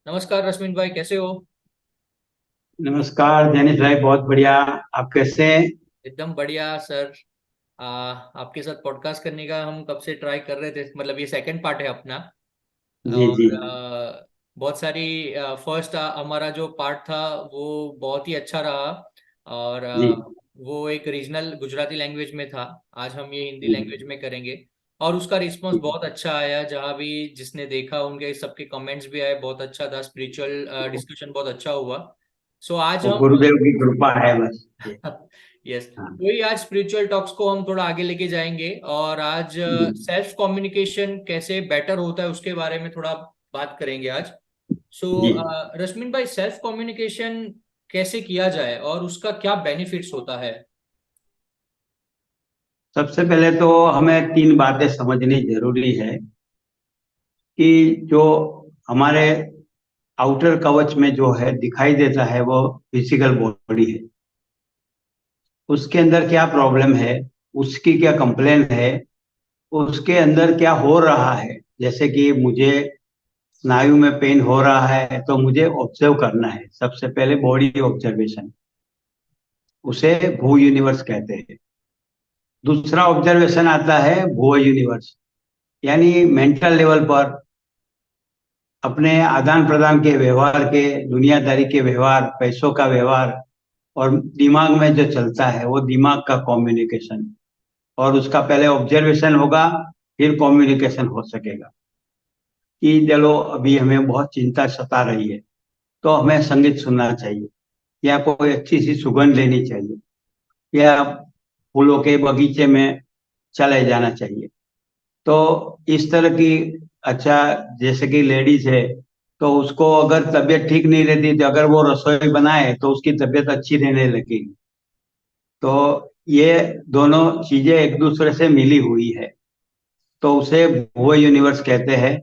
नमस्कार रश्मिन भाई, कैसे हो? नमस्कार जैनिश भाई, बहुत बढ़िया। आप कैसे हैं? एकदम बढ़िया सर। आपके साथ पॉडकास्ट करने का हम कब से ट्राई कर रहे थे, मतलब ये सेकंड पार्ट है अपना। जी जी। और बहुत सारी फर्स्ट हमारा जो पार्ट था वो बहुत ही अच्छा रहा। और जी वो एक रीजनल गुजराती लैंग्वेज में था। आज हम ये हिंदी जी लैंग्वेज में करेंगे। और उसका रिस्पांस जी। बहुत अच्छा आया, जहाँ भी जिसने देखा उनके सबके कमेंट्स भी आए, बहुत अच्छा था। स्पिरिचुअल डिस्कशन बहुत अच्छा हुआ। सो आज वो हम गुरुदेव की कृपा है बस ये। यस, हाँ। वही आज स्पिरिचुअल टॉक्स को हम थोड़ा आगे लेके जाएंगे। और आज जी सेल्फ कम्युनिकेशन कैसे बेटर होता है उसके बारे में थोड़ा बात करेंगे आज। सो जी। रश्मिन भाई, सेल्फ कम्युनिकेशन कैसे किया जाए और उसका क्या बेनिफिट्स होता है? सबसे पहले तो हमें तीन बातें समझनी जरूरी है कि जो हमारे आउटर कवच में जो है दिखाई देता है वो फिजिकल बॉडी है। उसके अंदर क्या प्रॉब्लम है, उसकी क्या कंप्लेन है, उसके अंदर क्या हो रहा है। जैसे कि मुझे स्नायु में पेन हो रहा है तो मुझे ऑब्जर्व करना है। सबसे पहले बॉडी ऑब्जर्वेशन, उसे भू यूनिवर्स कहते हैं। दूसरा ऑब्जर्वेशन आता है भू यूनिवर्स, यानी मेंटल लेवल पर अपने आदान प्रदान के व्यवहार के, दुनियादारी के व्यवहार, पैसों का व्यवहार, और दिमाग में जो चलता है वो दिमाग का कम्युनिकेशन। और उसका पहले ऑब्जर्वेशन होगा, फिर कम्युनिकेशन हो सकेगा। कि चलो अभी हमें बहुत चिंता सता रही है तो हमें संगीत सुनना चाहिए, या कोई अच्छी सी सुगंध लेनी चाहिए, या फूलों के बगीचे में चले जाना चाहिए। तो इस तरह की, अच्छा, जैसे कि लेडीज है तो उसको अगर तबीयत ठीक नहीं रहती तो अगर वो रसोई बनाए तो उसकी तबीयत अच्छी रहने लगेगी। तो ये दोनों चीजें एक दूसरे से मिली हुई है। तो उसे भुव यूनिवर्स कहते हैं।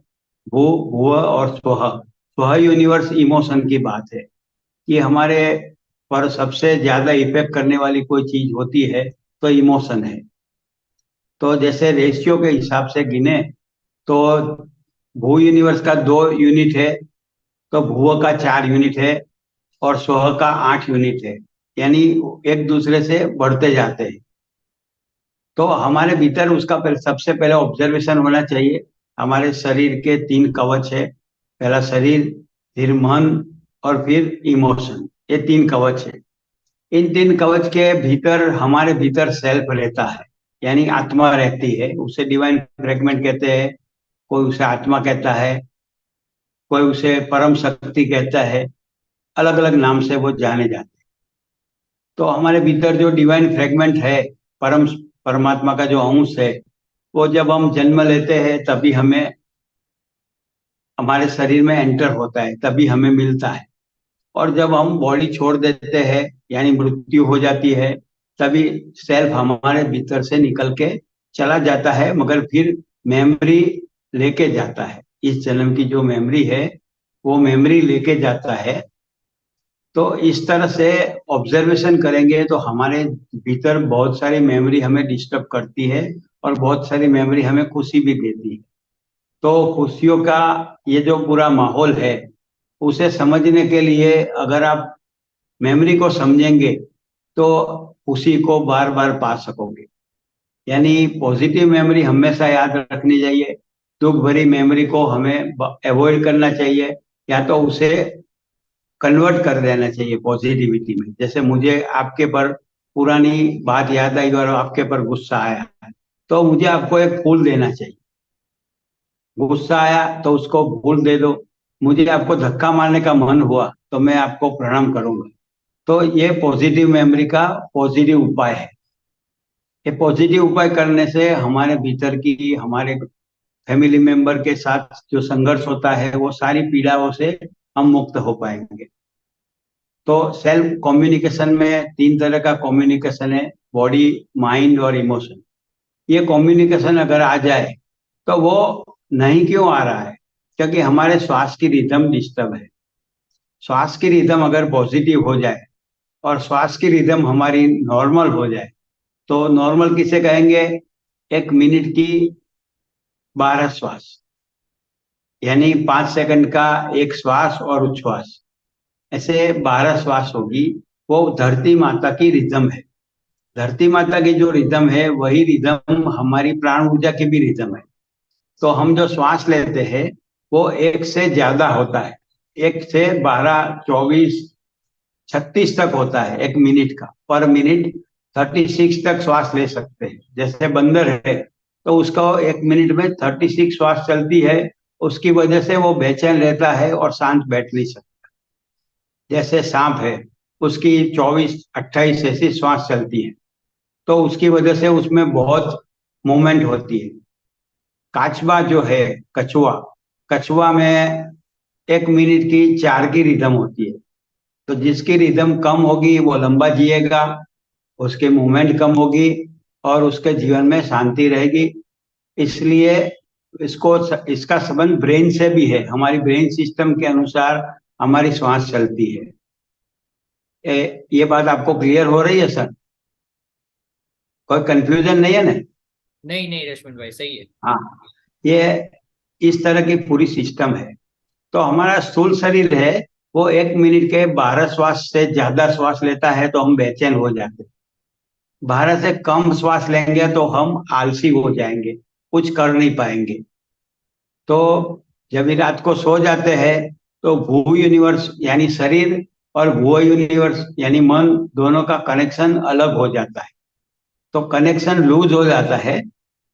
भू, भुव और स्वह। स्वह यूनिवर्स इमोशन की बात है कि हमारे पर सबसे ज्यादा इफेक्ट करने वाली कोई चीज होती है तो इमोशन है। तो जैसे रेशियो के हिसाब से गिने तो भू यूनिवर्स का 2 यूनिट है, तो भूव का 4 यूनिट है, और स्व का 8 यूनिट है। यानी एक दूसरे से बढ़ते जाते हैं। तो हमारे भीतर उसका सबसे पहले ऑब्जर्वेशन होना चाहिए। हमारे शरीर के 3 कवच है। पहला शरीर, फिर मन, और फिर इमोशन। ये 3 कवच है। इन 3 कवच के भीतर हमारे भीतर सेल्फ रहता है, यानी आत्मा रहती है। उसे डिवाइन फ्रेगमेंट कहते हैं, कोई उसे आत्मा कहता है, कोई उसे परम शक्ति कहता है। अलग अलग नाम से वो जाने जाते हैं। तो हमारे भीतर जो डिवाइन फ्रेगमेंट है, परम परमात्मा का जो अंश है, वो जब हम जन्म लेते हैं तभी हमें हमारे शरीर में एंटर होता है, तभी हमें मिलता है। और जब हम बॉडी छोड़ देते हैं, यानी मृत्यु हो जाती है, तभी सेल्फ हमारे भीतर से निकल के चला जाता है, मगर फिर मेमोरी लेके जाता है। इस जन्म की जो मेमोरी है वो मेमोरी लेके जाता है। तो इस तरह से ऑब्जर्वेशन करेंगे तो हमारे भीतर बहुत सारी मेमोरी हमें डिस्टर्ब करती है, और बहुत सारी मेमोरी हमें खुशी भी देती है। तो खुशियों का ये जो पूरा माहौल है, उसे समझने के लिए अगर आप मेमोरी को समझेंगे तो खुशी को बार बार पा सकोगे। यानी पॉजिटिव मेमोरी हमेशा याद रखनी चाहिए। दुख भरी मेमोरी को हमें अवॉइड करना चाहिए, या तो उसे कन्वर्ट कर देना चाहिए पॉजिटिविटी में। जैसे मुझे आपके पर पुरानी बात याद आई और आपके पर गुस्सा आया, तो मुझे आपको एक फूल देना चाहिए। गुस्सा आया तो उसको फूल दे दो। मुझे आपको धक्का मारने का मन हुआ तो मैं आपको प्रणाम करूंगा। तो ये पॉजिटिव मेमोरी का पॉजिटिव उपाय है। ये पॉजिटिव उपाय करने से हमारे भीतर की, हमारे फैमिली मेंबर के साथ जो संघर्ष होता है वो सारी पीड़ाओं से हम मुक्त हो पाएंगे। तो सेल्फ कम्युनिकेशन में 3 तरह का कम्युनिकेशन है, बॉडी, माइंड और इमोशन। ये कम्युनिकेशन अगर आ जाए तो वो नहीं क्यों आ रहा है? क्योंकि हमारे श्वास की रिदम डिस्टर्ब है। श्वास की रिदम अगर पॉजिटिव हो जाए और श्वास की रिदम हमारी नॉर्मल हो जाए, तो नॉर्मल किसे कहेंगे? 1 मिनट की 12 श्वास। यानी 5 सेकंड का एक श्वास और उच्छ्वास, ऐसे 12 श्वास होगी। वो धरती माता की रिदम है। धरती माता की जो रिदम है वही रिदम हमारी प्राण ऊर्जा की भी रिदम है। तो हम जो श्वास लेते हैं वो एक से ज्यादा होता है। 1 से 12, 24, 36 तक होता है, 1 मिनट का। पर मिनट 36 तक श्वास ले सकते हैं। जैसे बंदर है तो उसका 1 मिनट में 36 श्वास चलती है। उसकी वजह से वो बेचैन रहता है और शांत बैठ नहीं सकता। जैसे सांप है, उसकी 24, 28 ऐसी श्वास चलती है, तो उसकी वजह से उसमें बहुत मूवमेंट होती है। काचबा जो है, कछुआ, कछुआ में 1 मिनट की 4 की रिदम होती है। तो जिसकी रिदम कम होगी वो लंबा जिएगा, उसके मूवमेंट कम होगी और उसके जीवन में शांति रहेगी। इसलिए इसको इसका संबंध ब्रेन से भी है। हमारी ब्रेन सिस्टम के अनुसार हमारी श्वास चलती है। ये बात आपको क्लियर हो रही है सर? कोई कंफ्यूजन नहीं है ना? नहीं नहीं रश्मिन भाई, सही है। हाँ, ये इस तरह की पूरी सिस्टम है। तो हमारा स्थूल शरीर है, वो 1 मिनट के 12 श्वास से ज्यादा श्वास लेता है तो हम बेचैन हो जाते हैं। 12 से कम श्वास लेंगे तो हम आलसी हो जाएंगे, कुछ कर नहीं पाएंगे। तो जब भी रात को सो जाते हैं तो भू यूनिवर्स यानी शरीर और भू यूनिवर्स यानी मन, दोनों का कनेक्शन अलग हो जाता है। तो कनेक्शन लूज हो जाता है।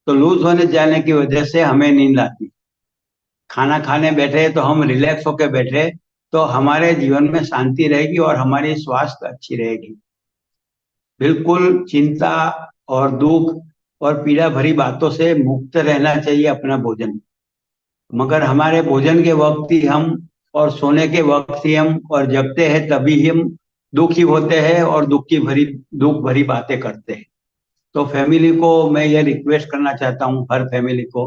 तो लूज होने जाने की वजह से हमें नींद आती है। खाना खाने बैठे तो हम रिलैक्स होकर बैठे तो हमारे जीवन में शांति रहेगी और हमारी स्वास्थ्य अच्छी रहेगी। बिल्कुल चिंता और दुख और पीड़ा भरी बातों से मुक्त रहना चाहिए अपना भोजन। मगर हमारे भोजन के वक्त ही हम और सोने के वक्त ही हम और जगते हैं तभी हम दुखी होते हैं और दुख भरी बातें करते हैं। तो फैमिली को मैं ये रिक्वेस्ट करना चाहता हूँ, हर फैमिली को,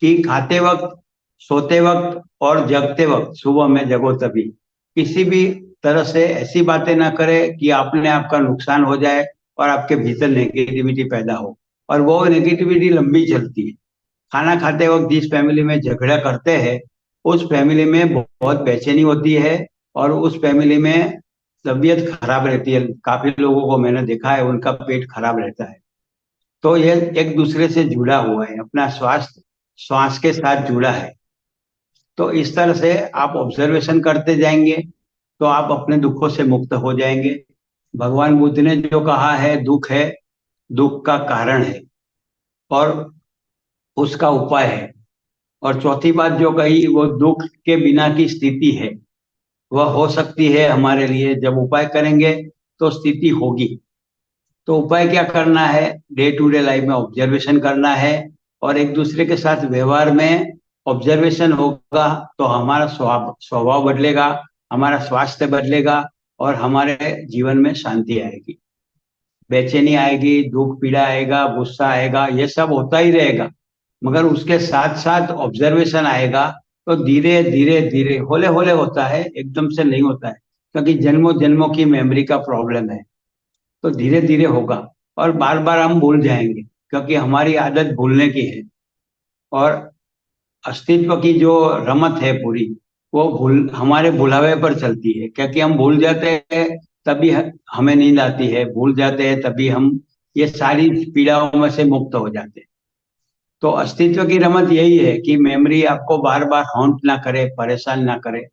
कि खाते वक्त, सोते वक्त और जगते वक्त, सुबह में जगो तभी, किसी भी तरह से ऐसी बातें ना करें कि अपने आप का नुकसान हो जाए और आपके भीतर नेगेटिविटी पैदा हो। और वो नेगेटिविटी लंबी चलती है। खाना खाते वक्त जिस फैमिली में झगड़ा करते हैं उस फैमिली में बहुत बेचैनी होती है और उस फैमिली में तबीयत खराब रहती है। काफी लोगों को मैंने देखा है, उनका पेट खराब रहता है। तो ये एक दूसरे से जुड़ा हुआ है, अपना स्वास्थ्य श्वास के साथ जुड़ा है। तो इस तरह से आप ऑब्जर्वेशन करते जाएंगे तो आप अपने दुखों से मुक्त हो जाएंगे। भगवान बुद्ध ने जो कहा है, दुख है, दुख का कारण है और उसका उपाय है। और चौथी बात जो कही, वो दुख के बिना की स्थिति है। वह हो सकती है हमारे लिए, जब उपाय करेंगे तो स्थिति होगी। तो उपाय क्या करना है? डे टू डे लाइफ में ऑब्जर्वेशन करना है और एक दूसरे के साथ व्यवहार में ऑब्जर्वेशन होगा तो हमारा स्वभाव बदलेगा, हमारा स्वास्थ्य बदलेगा और हमारे जीवन में शांति आएगी। बेचैनी आएगी, दुख पीड़ा आएगा, गुस्सा आएगा, ये सब होता ही रहेगा। मगर उसके साथ साथ ऑब्जर्वेशन आएगा तो धीरे धीरे धीरे, होले होले होता है, एकदम से नहीं होता है, क्योंकि जन्मों जन्मों की मेमोरी का प्रॉब्लम है। तो धीरे धीरे होगा और बार बार हम भूल जाएंगे, क्योंकि हमारी आदत भूलने की है। और अस्तित्व की जो रमत है पूरी, वो भूल हमारे भुलावे पर चलती है, क्योंकि हम भूल जाते हैं तभी हमें नींद आती है, भूल जाते हैं तभी हम ये सारी पीड़ाओं में से मुक्त हो जाते हैं। तो अस्तित्व की रमत यही है कि मेमोरी आपको बार बार हॉन्ट ना करे, परेशान ना करे।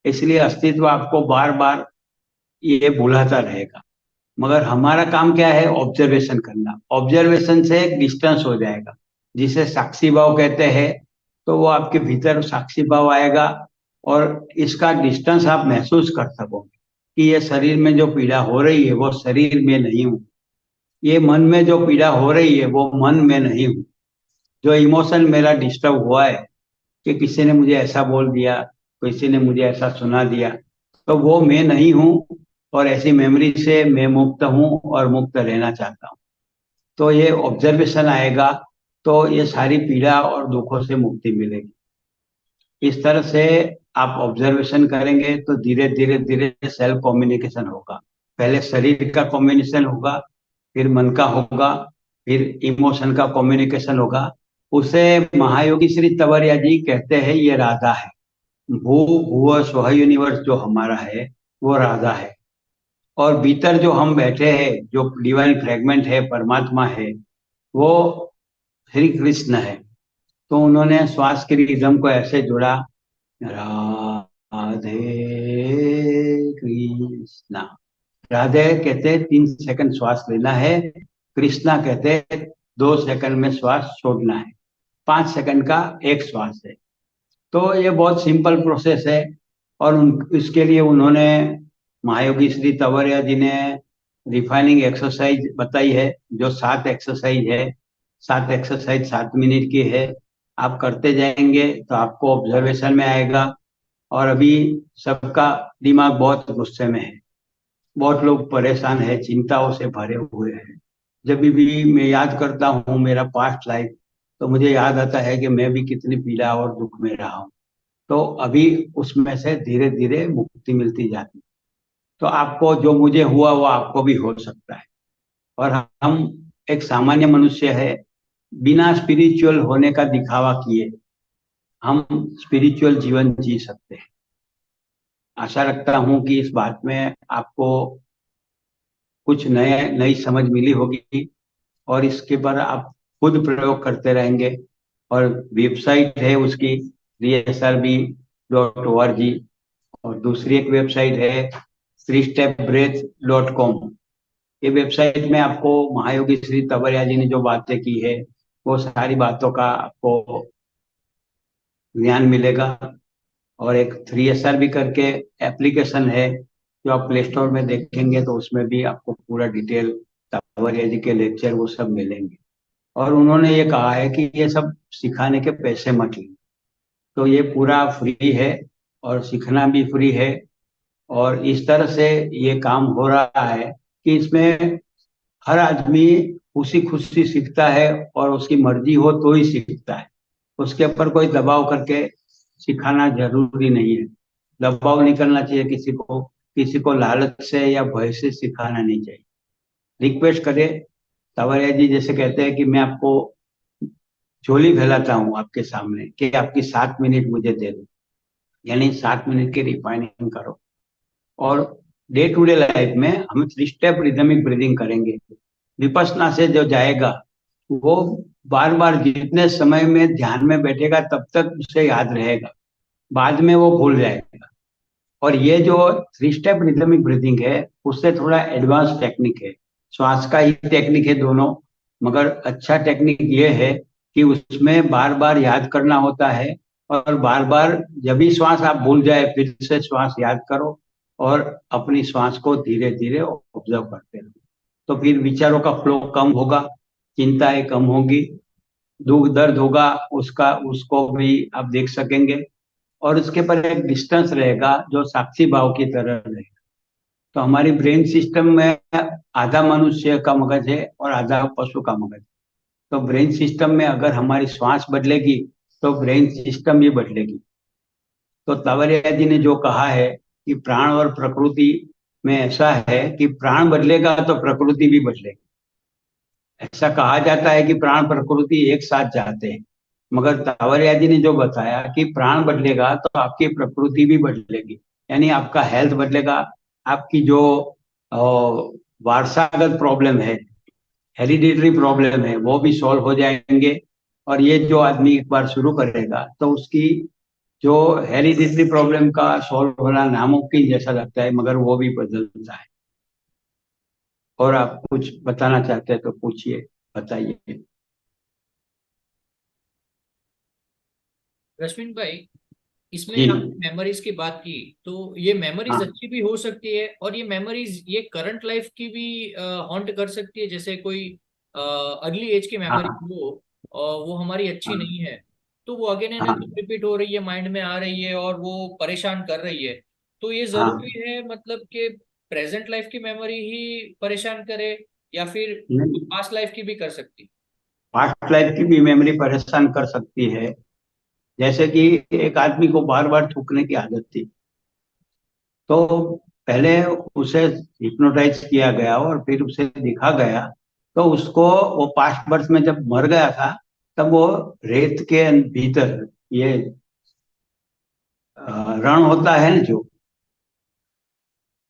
इसलिए अस्तित्व आपको बार बार ये भुलाता रहेगा। मगर हमारा काम क्या है? ऑब्जर्वेशन करना। ऑब्जर्वेशन से एक डिस्टेंस हो जाएगा, जिसे साक्षी भाव कहते हैं। तो वो आपके भीतर साक्षी भाव आएगा और इसका डिस्टेंस आप महसूस कर सकोगे कि ये शरीर में जो पीड़ा हो रही है वो शरीर में नहीं हूँ, ये मन में जो पीड़ा हो रही है वो मन में नहीं हूँ। जो इमोशन मेरा डिस्टर्ब हुआ है कि किसी ने मुझे ऐसा बोल दिया, किसी ने मुझे ऐसा सुना दिया, तो वो मैं नहीं हूँ और ऐसी मेमोरी से मैं मुक्त हूँ और मुक्त रहना चाहता हूँ। तो ये ऑब्जर्वेशन आएगा तो ये सारी पीड़ा और दुखों से मुक्ति मिलेगी। इस तरह से आप ऑब्जर्वेशन करेंगे तो धीरे धीरे धीरे सेल्फ कम्युनिकेशन होगा। पहले शरीर का कम्युनिकेशन होगा, फिर मन का होगा, फिर इमोशन का कम्युनिकेशन होगा। उसे महायोगी श्री तवरिया जी कहते हैं ये राधा है। भू भुव स्व यूनिवर्स जो हमारा है वो राधा है। और भीतर जो हम बैठे हैं, जो डिवाइन फ्रेगमेंट है, परमात्मा है, वो श्री कृष्ण है। तो उन्होंने श्वास की रिदम को ऐसे जोड़ा, राधे कृष्णा। राधे कहते हैं 3 सेकंड श्वास लेना है, कृष्णा कहते हैं 2 सेकंड में श्वास छोड़ना है, 5 सेकंड का एक श्वास है। तो ये बहुत सिंपल प्रोसेस है। और इसके लिए उन्होंने, महायोगी श्री तवरिया जी ने रिफाइनिंग एक्सरसाइज बताई है, जो 7 एक्सरसाइज है। 7 एक्सरसाइज 7 मिनट की है। आप करते जाएंगे तो आपको ऑब्जर्वेशन में आएगा। और अभी सबका दिमाग बहुत गुस्से में है, बहुत लोग परेशान है, चिंताओं से भरे हुए हैं। जब भी मैं याद करता हूँ मेरा पास्ट लाइफ, तो मुझे याद आता है कि मैं भी कितनी पीड़ा और दुख में रहा हूँ। तो अभी उसमें से धीरे धीरे मुक्ति मिलती जाती है। तो आपको जो मुझे हुआ वो आपको भी हो सकता है। और हम एक सामान्य मनुष्य है, बिना स्पिरिचुअल होने का दिखावा किए हम स्पिरिचुअल जीवन जी सकते हैं। आशा रखता हूं कि इस बात में आपको कुछ नई समझ मिली होगी, और इसके पर आप खुद प्रयोग करते रहेंगे। और वेबसाइट है उसकी dsrb.org, और दूसरी एक वेबसाइट है 3stepbreath.com। ये वेबसाइट में आपको महायोगी श्री तवरिया जी ने जो बातें की है वो सारी बातों का आपको ज्ञान मिलेगा। और एक 3SR भी करके एप्लीकेशन है, जो आप प्ले स्टोर में देखेंगे तो उसमें भी आपको पूरा डिटेल तवरिया जी के लेक्चर वो सब मिलेंगे। और उन्होंने ये कहा है कि ये सब सिखाने के पैसे मत लीजिए। तो ये पूरा फ्री है और सीखना भी फ्री है। और इस तरह से ये काम हो रहा है कि इसमें हर आदमी खुशी खुशी सीखता है, और उसकी मर्जी हो तो ही सीखता है। उसके ऊपर कोई दबाव करके सिखाना जरूरी नहीं है। दबाव नहीं करना चाहिए किसी को लालच से या भय से सिखाना नहीं चाहिए। रिक्वेस्ट करे, तवरिया जी जैसे कहते हैं कि मैं आपको झोली फैलाता हूँ आपके सामने कि आपकी 7 मिनट मुझे दे दो, यानी 7 मिनट की रिफाइनिंग करो। और डे टू डे लाइफ में हम 3 स्टेप रिदमिक ब्रीदिंग करेंगे। विपස්සना से जो जाएगा वो बार बार जितने समय में ध्यान में बैठेगा तब तक उसे याद रहेगा, बाद में वो भूल जाएगा। और ये जो 3 स्टेप रिदमिक ब्रीदिंग है उससे थोड़ा एडवांस टेक्निक है, श्वास का ही टेक्निक है दोनों। मगर अच्छा टेक्निक ये है कि उसमें बार बार याद करना होता है, और बार बार जब भी श्वास आप भूल जाए फिर से श्वास याद करो, और अपनी श्वास को धीरे धीरे ऑब्जर्व करते रहो। तो फिर विचारों का फ्लो कम होगा, चिंताएं कम होगी, दुख दर्द होगा उसका उसको भी आप देख सकेंगे। और उसके पर एक डिस्टेंस रहेगा जो साक्षी भाव की तरह रहेगा। तो हमारी ब्रेन सिस्टम में आधा मनुष्य का मगज है और आधा पशु का मगज। तो ब्रेन सिस्टम में अगर हमारी श्वास बदलेगी तो ब्रेन सिस्टम भी बदलेगी। तो तवरिया जी ने जो कहा है कि प्राण और प्रकृति में ऐसा है कि प्राण बदलेगा तो प्रकृति भी बदलेगी। ऐसा कहा जाता है कि प्राण प्रकृति एक साथ जाते हैं, मगर तावरिया जी ने जो बताया कि प्राण बदलेगा तो आपकी प्रकृति भी बदलेगी, यानी आपका हेल्थ बदलेगा। आपकी जो अ, वारसागत प्रॉब्लम है, हेरिडिटरी प्रॉब्लम है, वो भी सॉल्व हो जाएंगे। और ये जो आदमी एक बार शुरू करेगा तो उसकी जो हेरिडिटरी प्रॉब्लम का सॉल्व होना नामुमकिन जैसा लगता है, मगर वो भी बदलता है। और आप कुछ बताना चाहते हैं तो पूछिए, बताइए। रश्मिन भाई, इसमें जी आपने मेमोरीज की बात की, तो ये मेमोरीज हाँ अच्छी भी हो सकती है और ये मेमोरीज ये करंट लाइफ की भी हॉन्ट कर सकती है। जैसे कोई अर्ली एज की मेमोरी हाँ हो और वो हमारी अच्छी हाँ नहीं है, तो वो अगेन एंड हाँ रिपीट हो रही है, माइंड में आ रही है और वो परेशान कर रही है। तो ये हाँ। जरूरी है मतलब कि प्रेजेंट लाइफ की मेमोरी ही परेशान करे, या फिर नहीं, पास्ट लाइफ की भी कर सकती? पास्ट लाइफ की भी मेमोरी परेशान कर सकती है। जैसे कि एक आदमी को बार बार थूकने की आदत थी, तो पहले उसे हिप्नोटाइज किया गया और फिर उसे दिखा गया, तो उसको वो पास्ट बर्थ में जब मर गया था तब वो रेत के भीतर ये रण होता है ना जो,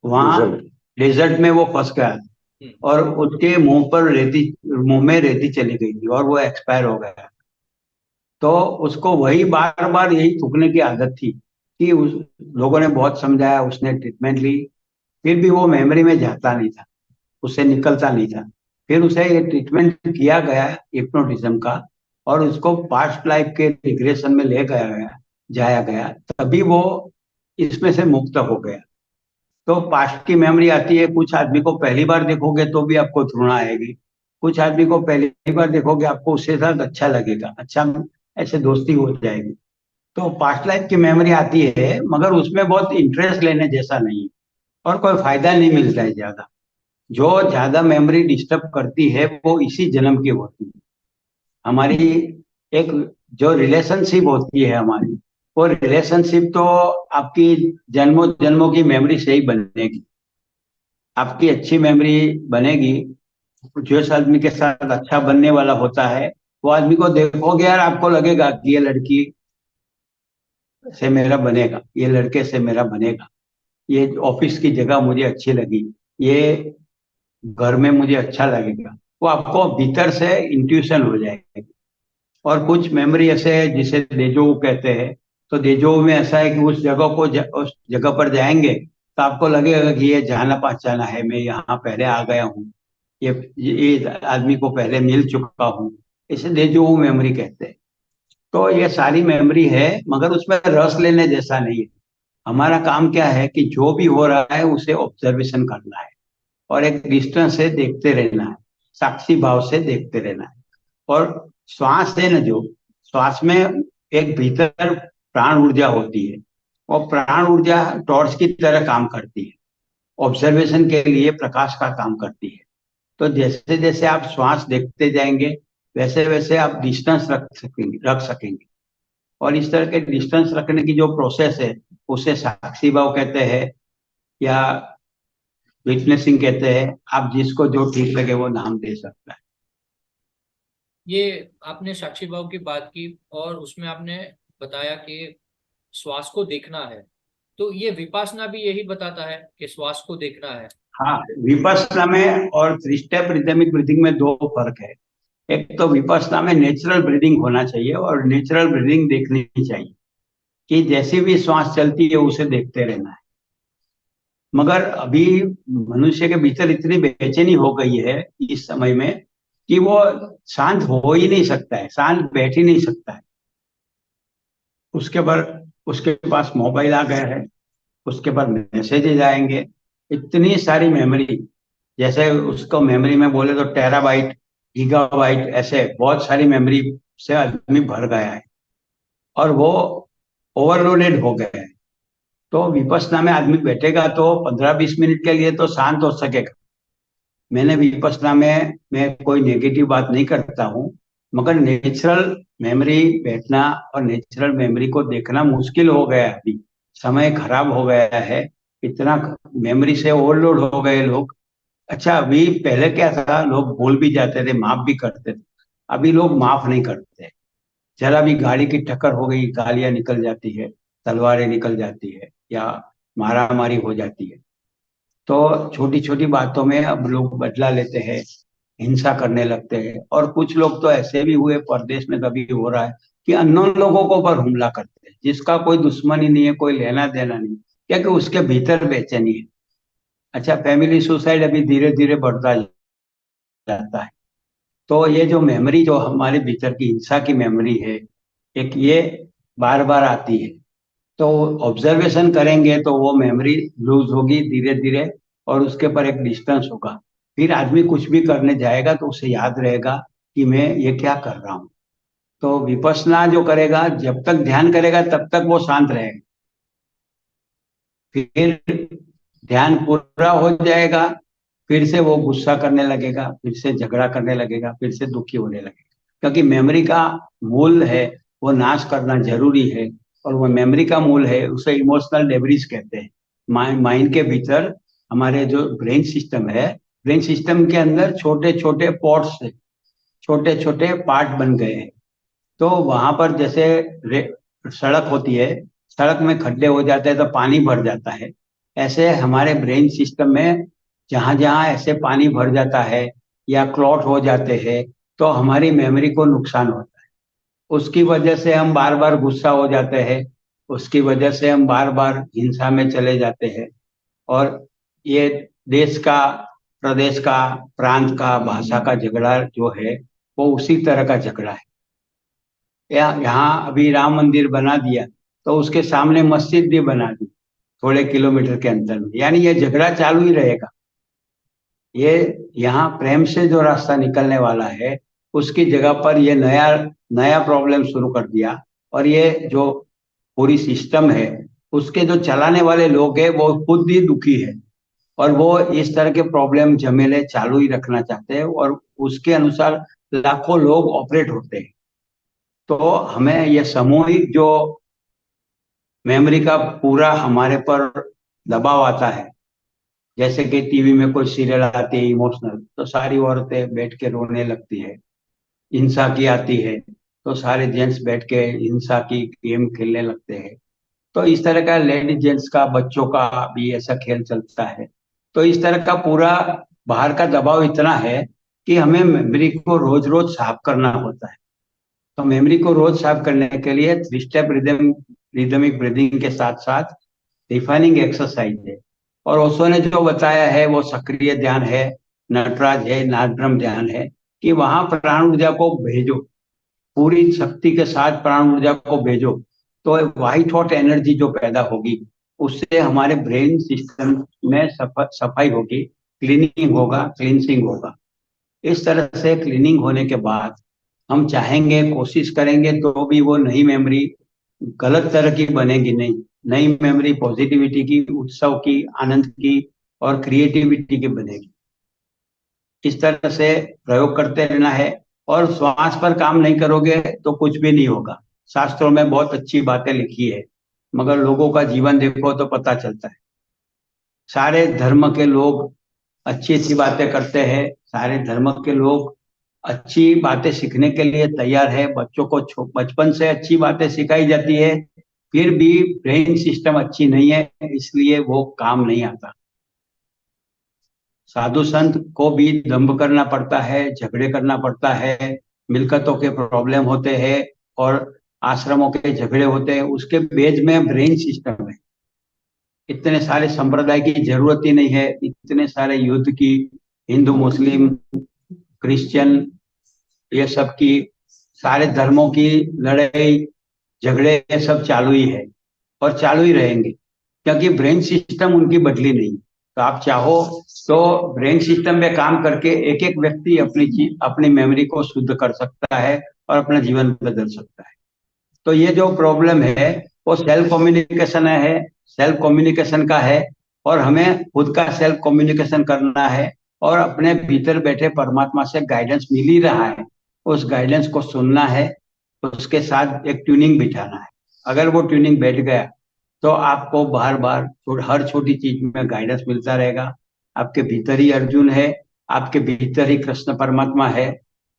वहां रिजल्ट। डेजर्ट में वो फंस गया हम्म। और उसके मुंह में रेती चली गई थी और वो एक्सपायर हो गया। तो उसको वही बार बार यही थूकने की आदत थी कि उस लोगों ने बहुत समझाया, उसने ट्रीटमेंट ली, फिर भी वो मेमोरी में जाता नहीं था, उससे निकलता नहीं था। फिर उसे ये ट्रीटमेंट किया गया हिप्नोटिज्म का और उसको पास्ट लाइफ के रिग्रेशन में ले गया गया जाया गया, तभी वो इसमें से मुक्त हो गया। तो पास्ट की मेमोरी आती है, कुछ आदमी को पहली बार देखोगे तो भी आपको घृणा आएगी, कुछ आदमी को पहली बार देखोगे आपको उसके साथ अच्छा लगेगा, अच्छा ऐसे दोस्ती हो जाएगी। तो पास्ट लाइफ की मेमोरी आती है, मगर उसमें बहुत इंटरेस्ट लेने जैसा नहीं है और कोई फायदा नहीं मिलता है ज्यादा। जो ज्यादा मेमोरी डिस्टर्ब करती है वो इसी जन्म की होती है। हमारी एक जो रिलेशनशिप होती है हमारी, वो रिलेशनशिप तो आपकी जन्मों जन्मों की मेमोरी से ही बनेगी। आपकी अच्छी मेमोरी बनेगी, जिस आदमी के साथ अच्छा बनने वाला होता है, वो आदमी को देखोगे यार आपको लगेगा कि ये लड़की से मेरा बनेगा, ये लड़के से मेरा बनेगा, ये ऑफिस की जगह मुझे अच्छी लगी, ये घर में मुझे अच्छा लगेगा। वो आपको भीतर से इंट्यूशन हो जाएगी। और कुछ मेमोरी ऐसे है जिसे देजो कहते हैं। तो देजो में ऐसा है कि उस जगह पर जाएंगे तो आपको लगेगा कि ये जाना पहचाना है, मैं यहाँ पहले आ गया हूँ, ये आदमी को पहले मिल चुका हूँ। इसे देजो मेमोरी कहते हैं। तो ये सारी मेमोरी है, मगर उसमें रस लेने जैसा नहीं है। हमारा काम क्या है कि जो भी हो रहा है उसे ऑब्जर्वेशन करना है और एक डिस्टेंस से देखते रहना है, साक्षी भाव से देखते रहना है। और श्वास है ना जो, श्वास में एक भीतर प्राण ऊर्जा होती है और प्राण ऊर्जा टॉर्च की तरह काम करती है, ऑब्जर्वेशन के लिए प्रकाश का काम करती है। तो जैसे जैसे आप श्वास देखते जाएंगे वैसे वैसे आप डिस्टेंस रख सकेंगे। और इस तरह के डिस्टेंस रखने की जो प्रोसेस है उसे साक्षी भाव कहते हैं या विटनेसिंग कहते हैं। आप जिसको जो ठीक लगे वो नाम दे सकता है। ये आपने साक्षी भाव की बात की और उसमें आपने बताया कि श्वास को देखना है, तो ये विपासना भी यही बताता है कि श्वास को देखना है। हाँ, विपश्यना में और थ्री स्टेप रिदमिक ब्रीदिंग में दो फर्क है। एक तो विपश्यना में नेचुरल ब्रीदिंग होना चाहिए और नेचुरल ब्रीदिंग देखनी चाहिए कि जैसी भी श्वास चलती है उसे देखते रहना है। मगर अभी मनुष्य के भीतर इतनी बेचैनी हो गई है इस समय में कि वो शांत हो ही नहीं सकता है, शांत बैठ ही नहीं सकता है। उसके पर उसके पास मोबाइल आ गया है, उसके पर मैसेजेज आएंगे, इतनी सारी मेमोरी। जैसे उसको मेमोरी में बोले तो टेराबाइट, गीगाबाइट, ऐसे बहुत सारी मेमोरी से आदमी भर गया है और वो ओवरलोडेड हो गया है। तो विपश्यना में आदमी बैठेगा तो 15-20 मिनट के लिए तो शांत हो सकेगा। मैंने विपश्यना में मैं कोई नेगेटिव बात नहीं करता हूँ, मगर नेचुरल मेमोरी बैठना और नेचुरल मेमोरी को देखना मुश्किल हो गया है अभी। समय खराब हो गया है, इतना मेमोरी से ओवरलोड हो गए लोग। अच्छा, अभी पहले क्या था, लोग भूल भी जाते थे, माफ भी करते थे। अभी लोग माफ नहीं करते। जरा भी गाड़ी की टक्कर हो गई, गालियां निकल जाती है, तलवारें निकल जाती है या मारा मारी हो जाती है। तो छोटी छोटी बातों में अब लोग बदला लेते हैं, हिंसा करने लगते हैं। और कुछ लोग तो ऐसे भी हुए, परदेश में कभी हो रहा है कि अननोन लोगों को पर हमला करते हैं, जिसका कोई दुश्मनी नहीं है, कोई लेना देना नहीं, क्योंकि उसके भीतर बेचैनी है। अच्छा, फैमिली सुसाइड अभी धीरे धीरे बढ़ता जाता है। तो ये जो मेमोरी जो हमारे भीतर की हिंसा की मेमोरी है, एक ये बार बार आती है। तो ऑब्जर्वेशन करेंगे तो वो मेमोरी लूज होगी धीरे धीरे और उसके पर एक डिस्टेंस होगा। फिर आदमी कुछ भी करने जाएगा तो उसे याद रहेगा कि मैं ये क्या कर रहा हूँ। तो विपश्यना जो करेगा, जब तक ध्यान करेगा तब तक वो शांत रहेगा। फिर ध्यान पूरा हो जाएगा, फिर से वो गुस्सा करने लगेगा, फिर से झगड़ा करने लगेगा, फिर से दुखी होने लगेगा। क्योंकि मेमोरी का मूल है, वो नाश करना जरूरी है। और वो मेमोरी का मूल है, उसे इमोशनल डेब्रिस कहते हैं। माइंड के भीतर हमारे जो ब्रेन सिस्टम है, ब्रेन सिस्टम के अंदर छोटे छोटे पॉट्स, छोटे छोटे पार्ट बन गए हैं। तो वहां पर जैसे सड़क होती है, सड़क में खड्डे हो जाते हैं तो पानी भर जाता है। ऐसे हमारे ब्रेन सिस्टम में जहां जहां ऐसे पानी भर जाता है या क्लॉट हो जाते हैं, तो हमारी मेमोरी को नुकसान होता है। उसकी वजह से हम बार बार गुस्सा हो जाते हैं, उसकी वजह से हम बार बार हिंसा में चले जाते हैं। और ये देश का, प्रदेश का, प्रांत का, भाषा का झगड़ा जो है, वो उसी तरह का झगड़ा है। यहाँ अभी राम मंदिर बना दिया, तो उसके सामने मस्जिद भी बना दी थोड़े किलोमीटर के अंतर में, यानी ये झगड़ा चालू ही रहेगा। ये यहाँ प्रेम से जो रास्ता निकलने वाला है, उसकी जगह पर ये नया नया प्रॉब्लम शुरू कर दिया। और ये जो पूरी सिस्टम है, उसके जो चलाने वाले लोग हैं वो खुद ही दुखी है, और वो इस तरह के प्रॉब्लम झमेले चालू ही रखना चाहते हैं, और उसके अनुसार लाखों लोग ऑपरेट होते हैं। तो हमें ये सामूहिक जो मेमोरी का पूरा हमारे पर दबाव आता है, जैसे कि टीवी में कोई सीरियल आती है इमोशनल, तो सारी औरतें बैठ के रोने लगती है। हिंसा की आती है, तो सारे जेंट्स बैठ के हिंसा की गेम खेलने लगते हैं। तो इस तरह का लेडीज जेंट्स का, बच्चों का भी ऐसा खेल चलता है। तो इस तरह का पूरा बाहर का दबाव इतना है कि हमें मेमोरी को रोज रोज साफ करना होता है। तो मेमोरी को रोज साफ करने के लिए 3 स्टेप रिदमिक ब्रीदिंग के साथ साथ रिफाइनिंग एक्सरसाइज है। और ओशो ने जो बताया है वो सक्रिय ध्यान है, नटराज है, नादब्रह्म ध्यान है, कि वहां प्राण ऊर्जा को भेजो, पूरी शक्ति के साथ प्राण ऊर्जा को भेजो। तो व्हाइट हॉट एनर्जी जो पैदा होगी, उससे हमारे ब्रेन सिस्टम में सफाई होगी, क्लीनिंग होगा, क्लींसिंग होगा। इस तरह से क्लीनिंग होने के बाद हम चाहेंगे, कोशिश करेंगे, तो भी वो नई मेमोरी गलत तरह की बनेगी नहीं। नई मेमोरी पॉजिटिविटी की, उत्सव की, आनंद की और क्रिएटिविटी की बनेगी। इस तरह से प्रयोग करते रहना है। और श्वास पर काम नहीं करोगे तो कुछ भी नहीं होगा। शास्त्रों में बहुत अच्छी बातें लिखी है, मगर लोगों का जीवन देखो तो पता चलता है। सारे धर्म के लोग अच्छी अच्छी बातें करते हैं, सारे धर्म के लोग अच्छी बातें सीखने के लिए तैयार है। बच्चों को बचपन से अच्छी बातें सिखाई जाती है, फिर भी ब्रेन सिस्टम अच्छी नहीं है, इसलिए वो काम नहीं आता। साधु संत को भी दंभ करना पड़ता है, झगड़े करना पड़ता है, मिलकतों के प्रॉब्लम होते हैं, और आश्रमों के झगड़े होते हैं। उसके बेज में ब्रेन सिस्टम है। इतने सारे संप्रदाय की जरूरत ही नहीं है, इतने सारे युद्ध की, हिंदू मुस्लिम क्रिश्चियन, ये सब की, सारे धर्मों की लड़ाई झगड़े, ये सब चालू ही है और चालू ही रहेंगे, क्योंकि ब्रेन सिस्टम उनकी बदली नहीं। तो आप चाहो तो ब्रेन सिस्टम में काम करके एक एक व्यक्ति अपनी चीज, अपनी मेमोरी को शुद्ध कर सकता है और अपना जीवन बदल सकता है। तो ये जो प्रॉब्लम है वो सेल्फ कम्युनिकेशन है, सेल्फ कम्युनिकेशन का है। और हमें खुद का सेल्फ कम्युनिकेशन करना है, और अपने भीतर बैठे परमात्मा से गाइडेंस मिल ही रहा है, उस गाइडेंस को सुनना है, उसके साथ एक ट्यूनिंग बिठाना है। अगर वो ट्यूनिंग बैठ गया, तो आपको बार बार हर छोटी चीज में गाइडेंस मिलता रहेगा। आपके भीतर ही अर्जुन है, आपके भीतर ही कृष्ण परमात्मा है,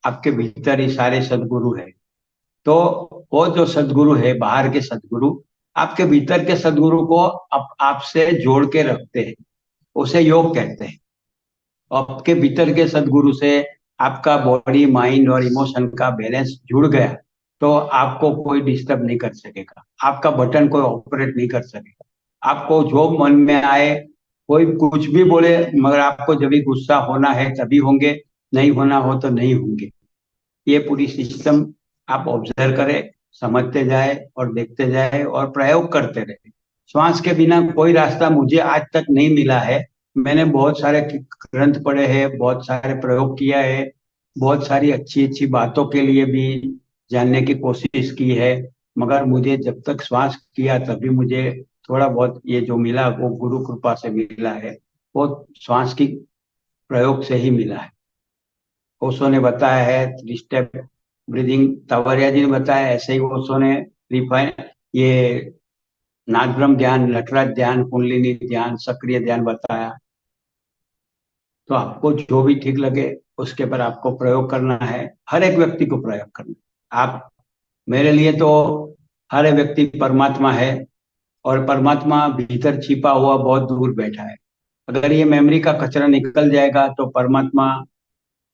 आपके भीतर ही सारे सदगुरु है। तो वो जो सदगुरु है, बाहर के सदगुरु, आपके भीतर के सदगुरु को आपसे जोड़ के रखते हैं, उसे योग कहते हैं। आपके भीतर के सदगुरु से आपका बॉडी, माइंड और इमोशन का बैलेंस जुड़ गया, तो आपको कोई डिस्टर्ब नहीं कर सकेगा, आपका बटन कोई ऑपरेट नहीं कर सकेगा। आपको जो मन में आए, कोई कुछ भी बोले, मगर आपको जब भी गुस्सा होना है तभी होंगे, नहीं होना हो तो नहीं होंगे। ये पूरी सिस्टम आप ऑब्जर्व करें, समझते जाए और देखते जाए और प्रयोग करते रहे। श्वास के बिना कोई रास्ता मुझे आज तक नहीं मिला है। मैंने बहुत सारे ग्रंथ पढ़े हैं, बहुत सारे प्रयोग किया है, बहुत सारी अच्छी अच्छी बातों के लिए भी जानने की कोशिश की है, मगर मुझे जब तक श्वास किया तभी मुझे थोड़ा बहुत ये जो मिला वो गुरु कृपा से मिला है, वो श्वास की प्रयोग से ही मिला है। ओशो ने बताया है 3 स्टेप ब्रीदिंग, तवरिया जी ने बताया, ऐसे ही ओशो ने रिफाइन ये नादब्रह्म ध्यान, नटराज ध्यान, कुंडलिनी ध्यान, सक्रिय ध्यान बताया। तो आपको जो भी ठीक लगे उसके पर आपको प्रयोग करना है, हर एक व्यक्ति को प्रयोग करना है। आप मेरे लिए तो हर व्यक्ति परमात्मा है, और परमात्मा भीतर छिपा हुआ बहुत दूर बैठा है। अगर ये मेमोरी का कचरा निकल जाएगा तो परमात्मा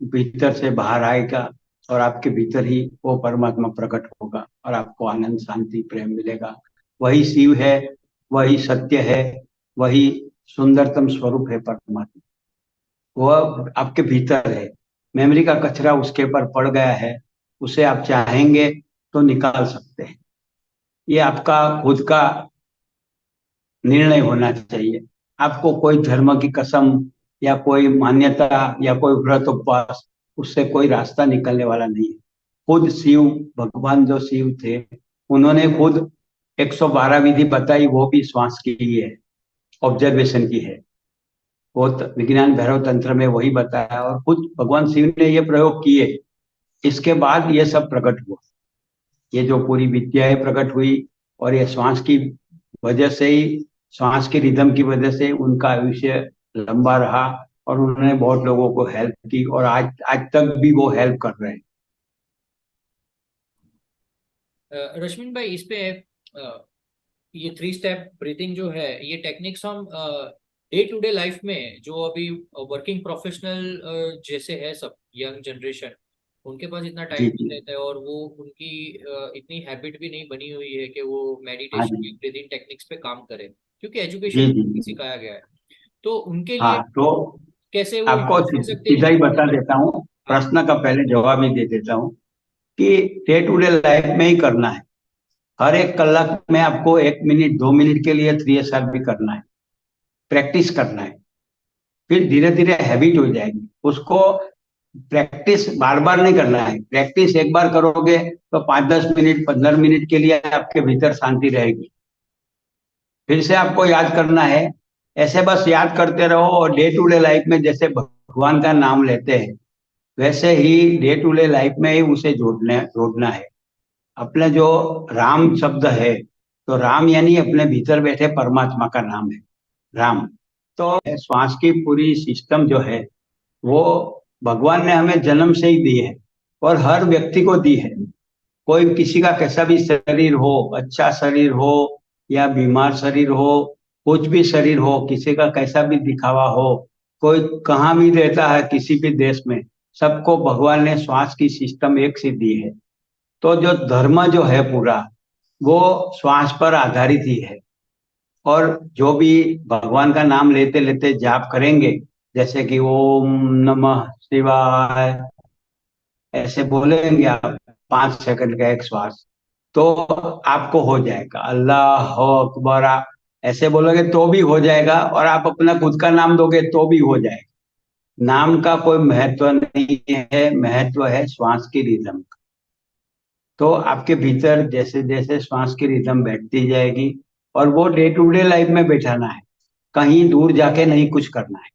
भीतर से बाहर आएगा, और आपके भीतर ही वो परमात्मा प्रकट होगा और आपको आनंद, शांति, प्रेम मिलेगा। वही शिव है, वही सत्य है, वही सुंदरतम स्वरूप है परमात्मा। वह आपके भीतर है। मेमोरी का कचरा उसके ऊपर पड़ गया है, उसे आप चाहेंगे तो निकाल सकते हैं। ये आपका खुद का निर्णय होना चाहिए। आपको कोई धर्म की कसम या कोई मान्यता या कोई व्रत उपवास, उससे कोई रास्ता निकलने वाला नहीं है। खुद शिव भगवान जो शिव थे, उन्होंने खुद 112 विधि बताई, वो भी श्वास की ही है, ऑब्जर्वेशन की है। वो विज्ञान भैरव तंत्र में वही बताया, और खुद भगवान शिव ने ये प्रयोग किए। इसके बाद ये सब प्रकट हुआ, ये जो पूरी विद्याएं प्रकट हुई, और ये श्वास की वजह से ही, श्वास की रिदम की वजह से उनका आयुष्य लंबा रहा, और उन्होंने बहुत लोगों को हेल्प की, और आज आज तक भी वो हेल्प कर रहे हैं। रश्मिन भाई, इस पे ये 3 स्टेप ब्रीथिंग जो है, ये टेक्निक्स हम डे टू डे लाइफ में जो अभी वर्किंग प्रोफेशनल जैसे है सब यंग जनरेशन, उनके पास इतना टाइम जी नहीं जी। रहता है, और वो उनकी इतनी हैबिट भी नहीं बनी हुई है कि वो हाँ मेडिटेशन या जी। ब्रीदिंग टेक्निक्स पे काम करें, क्योंकि एजुकेशन जी में जी नहीं जी। सिखाया गया है। तो उनके लिए हाँ, तो कैसे वो आपको यूज कर सकते हैं सीधा ही धीरे बता धीरे? देता हूँ, हाँ। प्रश्न का पहले जवाब ही दे देता हूँ कि डे टू डे लाइफ में ही करना है। हर एक कलाक में आपको 1 मिनट 2 मिनट के लिए 3 SR भी करना है, प्रैक्टिस करना है। फिर धीरे धीरे हैबिट हो जाएगी उसको। प्रैक्टिस बार बार नहीं करना है, प्रैक्टिस एक बार करोगे तो 5-10 मिनट 15 मिनट के लिए आपके भीतर शांति रहेगी। फिर से आपको याद करना है, ऐसे बस याद करते रहो, और डे टू डे लाइफ में जैसे भगवान का नाम लेते हैं, वैसे ही डे टू डे लाइफ में ही उसे जोड़ना जोड़ना है। अपने जो राम शब्द है, तो राम यानी अपने भीतर बैठे परमात्मा का नाम है, राम। तो श्वास की पूरी सिस्टम जो है, वो भगवान ने हमें जन्म से ही दी है, और हर व्यक्ति को दी है। कोई किसी का कैसा भी शरीर हो, अच्छा शरीर हो या बीमार शरीर हो, कुछ भी शरीर हो, किसी का कैसा भी दिखावा हो, कोई कहाँ भी रहता है किसी भी देश में, सबको भगवान ने श्वास की सिस्टम एक सी दी है। तो जो धर्म जो है पूरा, वो श्वास पर आधारित ही है। और जो भी भगवान का नाम लेते लेते जाप करेंगे, जैसे कि ओम नमः शिवाय, ऐसे बोलेंगे आप 5 सेकंड का एक श्वास, तो आपको हो जाएगा। अल्लाह अकबर आप ऐसे बोलोगे तो भी हो जाएगा, और आप अपना खुद का नाम दोगे तो भी हो जाएगा। नाम का कोई महत्व नहीं है, महत्व है श्वास की रिदम का। तो आपके भीतर जैसे जैसे श्वास की रिदम बैठती जाएगी, और वो डे टू डे लाइफ में बैठाना है, कहीं दूर जाके नहीं कुछ करना है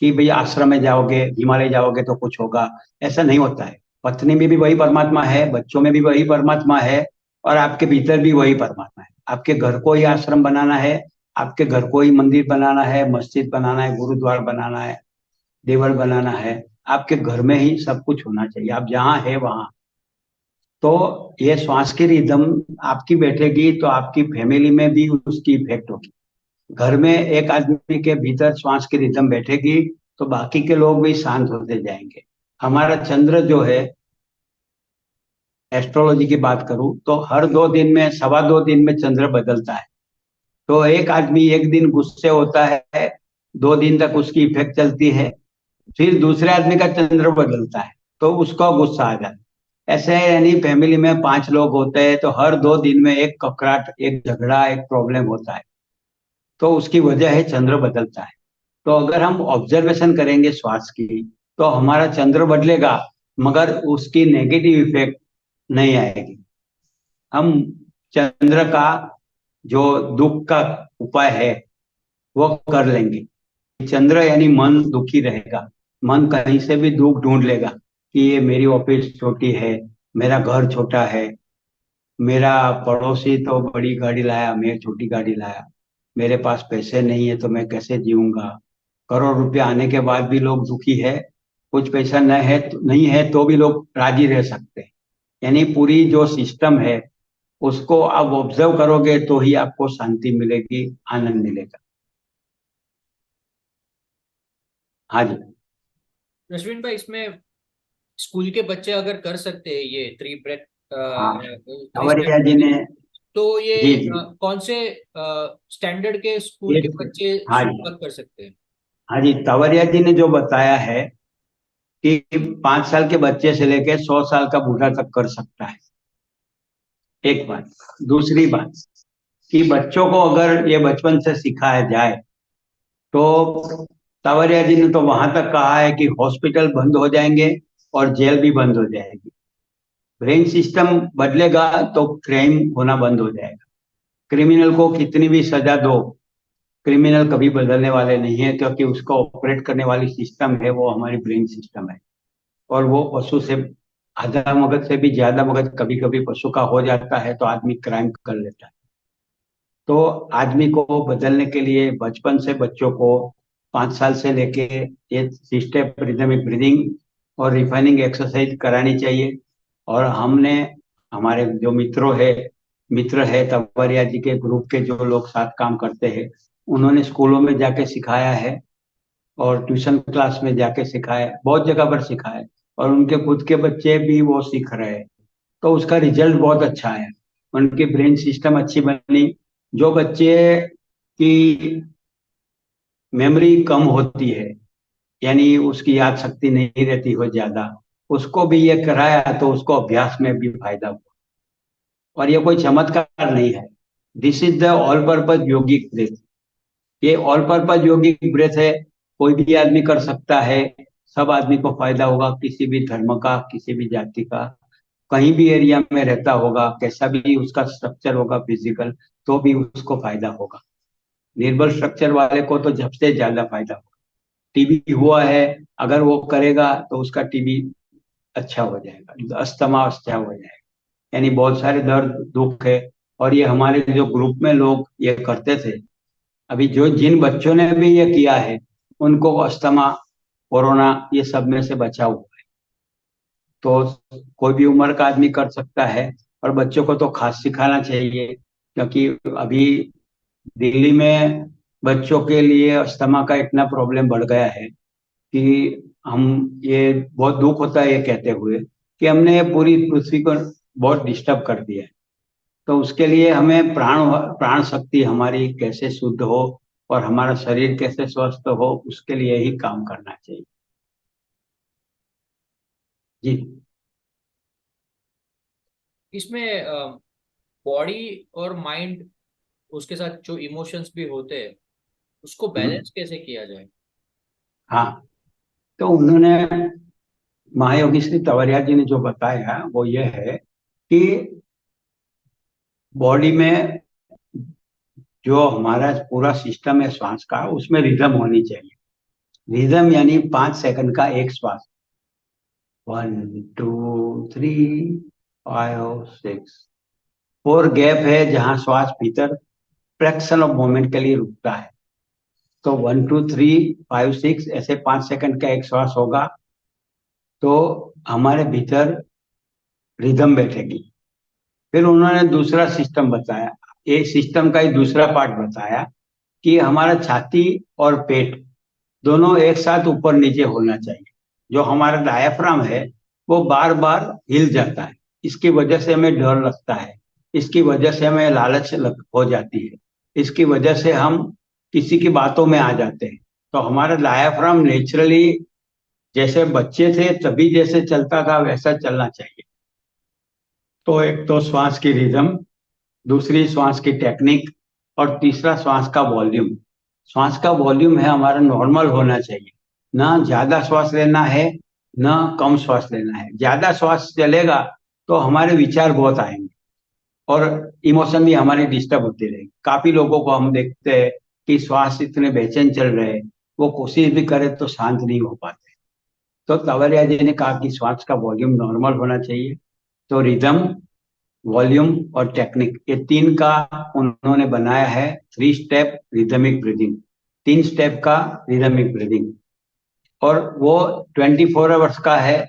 कि भाई आश्रम में जाओगे, हिमालय जाओगे तो कुछ होगा। ऐसा नहीं होता है। पत्नी में भी वही परमात्मा है, बच्चों में भी वही परमात्मा है, और आपके भीतर भी वही परमात्मा है। आपके घर को ही आश्रम बनाना है, आपके घर को ही मंदिर बनाना है, मस्जिद बनाना है, गुरुद्वार बनाना है, देवल बनाना है। आपके घर में ही सब कुछ होना चाहिए, आप जहाँ है वहाँ। तो ये श्वास की रिदम आपकी बैठेगी तो आपकी फैमिली में भी उसकी इफेक्ट होगी। घर में एक आदमी के भीतर श्वास की रिदम बैठेगी तो बाकी के लोग भी शांत होते जाएंगे। हमारा चंद्र जो है, एस्ट्रोलॉजी की बात करूं तो हर 2 दिन में, 2.25 दिन में चंद्र बदलता है। तो एक आदमी एक दिन गुस्से होता है, 2 दिन तक उसकी इफेक्ट चलती है। फिर दूसरे आदमी का चंद्र बदलता है, तो उसको गुस्सा आ जाता है। ऐसे यानी फैमिली में 5 लोग होते हैं तो हर 2 दिन में एक ककराट, एक झगड़ा, एक प्रॉब्लम होता है। तो उसकी वजह है चंद्र बदलता है। तो अगर हम ऑब्जर्वेशन करेंगे श्वास की, तो हमारा चंद्र बदलेगा, मगर उसकी नेगेटिव इफेक्ट नहीं आएगी। हम चंद्र का जो दुख का उपाय है वो कर लेंगे। चंद्र यानी मन दुखी रहेगा, मन कहीं से भी दुख ढूंढ लेगा कि ये मेरी ऑफिस छोटी है, मेरा घर छोटा है, मेरा पड़ोसी तो बड़ी गाड़ी लाया, मैं छोटी गाड़ी लाया, मेरे पास पैसे नहीं है तो मैं कैसे जीऊंगा। करोड़ रुपया आने के बाद भी लोग दुखी है, कुछ पैसा न है तो नहीं है तो भी लोग राजी रह सकते हैं। यानी पूरी जो सिस्टम है उसको आप ऑब्जर्व करोगे तो ही आपको शांति मिलेगी, आनंद मिलेगा। हाँ जी। रश्विन भाई, इसमें स्कूल के बच्चे अगर कर सकते हैं ये थ्री ब्रेथ हाँ, थ्री स्टेप कांवरिया जी ने। ब्रीदिंग, तो ये जी जी। कौन से स्टैंडर्ड के स्कूल ये, के बच्चे हाँ जी, शुरुआत कर सकते हैं? हाँ जी, कांवरिया जी ने जो बताया है कि 5 साल के बच्चे से लेके 100 साल का बूढ़ा तक कर सकता है, एक बात। दूसरी बात कि बच्चों को अगर ये बचपन से सिखाया जाए तो कांवरिया जी ने तो वहां तक कहा है कि हॉस्पिटल बंद हो जाएंगे और जेल भी बंद हो जाएगी। ब्रेन सिस्टम बदलेगा तो क्राइम होना बंद हो जाएगा। क्रिमिनल को कितनी भी सजा दो, क्रिमिनल कभी बदलने वाले नहीं है, क्योंकि उसको ऑपरेट करने वाली सिस्टम है वो हमारी ब्रेन सिस्टम है। और वो पशु से, आधा मगज से भी ज्यादा मगज कभी कभी पशु का हो जाता है तो आदमी क्राइम कर लेता है। तो आदमी को बदलने के लिए बचपन से बच्चों को 5 साल से लेके ये स्टेप रिदमिक ब्रीदिंग और रिफाइनिंग एक्सरसाइज करानी चाहिए। और हमने, हमारे जो मित्र है तवरिया जी के ग्रुप के जो लोग साथ काम करते हैं, उन्होंने स्कूलों में जाके सिखाया है और ट्यूशन क्लास में जाके सिखाया है, बहुत जगह पर सिखाया है। और उनके खुद के बच्चे भी वो सीख रहे हैं, तो उसका रिजल्ट बहुत अच्छा है। उनकी ब्रेन सिस्टम अच्छी बनी। जो बच्चे की मेमोरी कम होती है, यानी उसकी याद शक्ति नहीं रहती हो ज्यादा, उसको भी ये कराया तो उसको अभ्यास में भी फायदा हुआ। और ये कोई चमत्कार नहीं है। This is the all purpose yogic breath. ये ऑल पर्पज योगिक ब्रेथ है, कोई भी आदमी कर सकता है। सब आदमी को फायदा होगा, किसी भी धर्म का, किसी भी जाति का, कहीं भी एरिया में रहता होगा, कैसा भी उसका स्ट्रक्चर होगा फिजिकल, तो भी उसको फायदा होगा। निर्बल स्ट्रक्चर वाले को तो सबसे ज्यादा फायदा होगा। टीबी हुआ है, अगर वो करेगा तो उसका टीबी अच्छा हो जाएगा, अस्थमा अच्छा हो जाएगा। यानी बहुत सारे दर्द दुख है। और ये हमारे जो ग्रुप में लोग ये करते थे, अभी जो जिन बच्चों ने भी ये किया है उनको अस्थमा, कोरोना, ये सब में से बचा हुआ है। तो कोई भी उम्र का आदमी कर सकता है। और बच्चों को तो खास सिखाना चाहिए, क्योंकि अभी दिल्ली में बच्चों के लिए अस्थमा का इतना प्रॉब्लम बढ़ गया है कि हम, ये बहुत दुख होता है ये कहते हुए कि हमने पूरी पृथ्वी को बहुत डिस्टर्ब कर दिया है। तो उसके लिए हमें प्राण शक्ति हमारी कैसे शुद्ध हो और हमारा शरीर कैसे स्वस्थ हो, उसके लिए ही काम करना चाहिए। जी। इसमें बॉडी और माइंड, उसके साथ जो इमोशंस भी होते हैं, उसको हम्म। बैलेंस कैसे किया जाए? हाँ, तो उन्होंने, महायोगी श्री तवरिया जी ने जो बताया वो ये है कि बॉडी में जो हमारा पूरा सिस्टम है श्वास का, उसमें रिदम होनी चाहिए। रिदम यानी 5 सेकंड का एक श्वास, 1 2 3 5 6। 4 गैप है जहां श्वास भीतर फ्रैक्शन ऑफ मोमेंट के लिए रुकता है। तो 1 2 3 5 6 ऐसे 5 सेकंड का एक श्वास होगा तो हमारे भीतर रिदम बैठेगी। फिर उन्होंने दूसरा सिस्टम बताया, एक सिस्टम का ही दूसरा पार्ट बताया कि हमारा छाती और पेट दोनों एक साथ ऊपर नीचे होना चाहिए। जो हमारा डायाफ्राम है वो बार बार हिल जाता है, इसकी वजह से हमें डर लगता है, इसकी वजह से हमें हो जाती है, इसकी वजह से हम किसी की बातों में आ जाते हैं। तो हमारा डायाफ्राम नेचुरली जैसे बच्चे थे तभी जैसे चलता था वैसा चलना चाहिए। तो एक तो श्वास की रिदम, दूसरी श्वास की टेक्निक, और तीसरा श्वास का वॉल्यूम। श्वास का वॉल्यूम है हमारा नॉर्मल होना चाहिए, ना ज्यादा श्वास लेना है ना कम श्वास लेना है। ज्यादा श्वास चलेगा तो हमारे विचार बहुत आएंगे और इमोशन भी हमारी डिस्टर्ब होती रहेगी। काफी लोगों को हम देखते हैं कि श्वास इतने बेचैन चल रहे हैं, वो कोशिश भी करे तो शांत नहीं हो पाते। तो तवरिया जी ने कहा कि श्वास का वॉल्यूम नॉर्मल होना चाहिए। तो रिदम, वॉल्यूम और टेक्निक, ये तीन का उन्होंने बनाया है 3 स्टेप रिदमिक ब्रीदिंग। 3 स्टेप का रिदमिक ब्रीदिंग। और वो 24 आवर्स का है।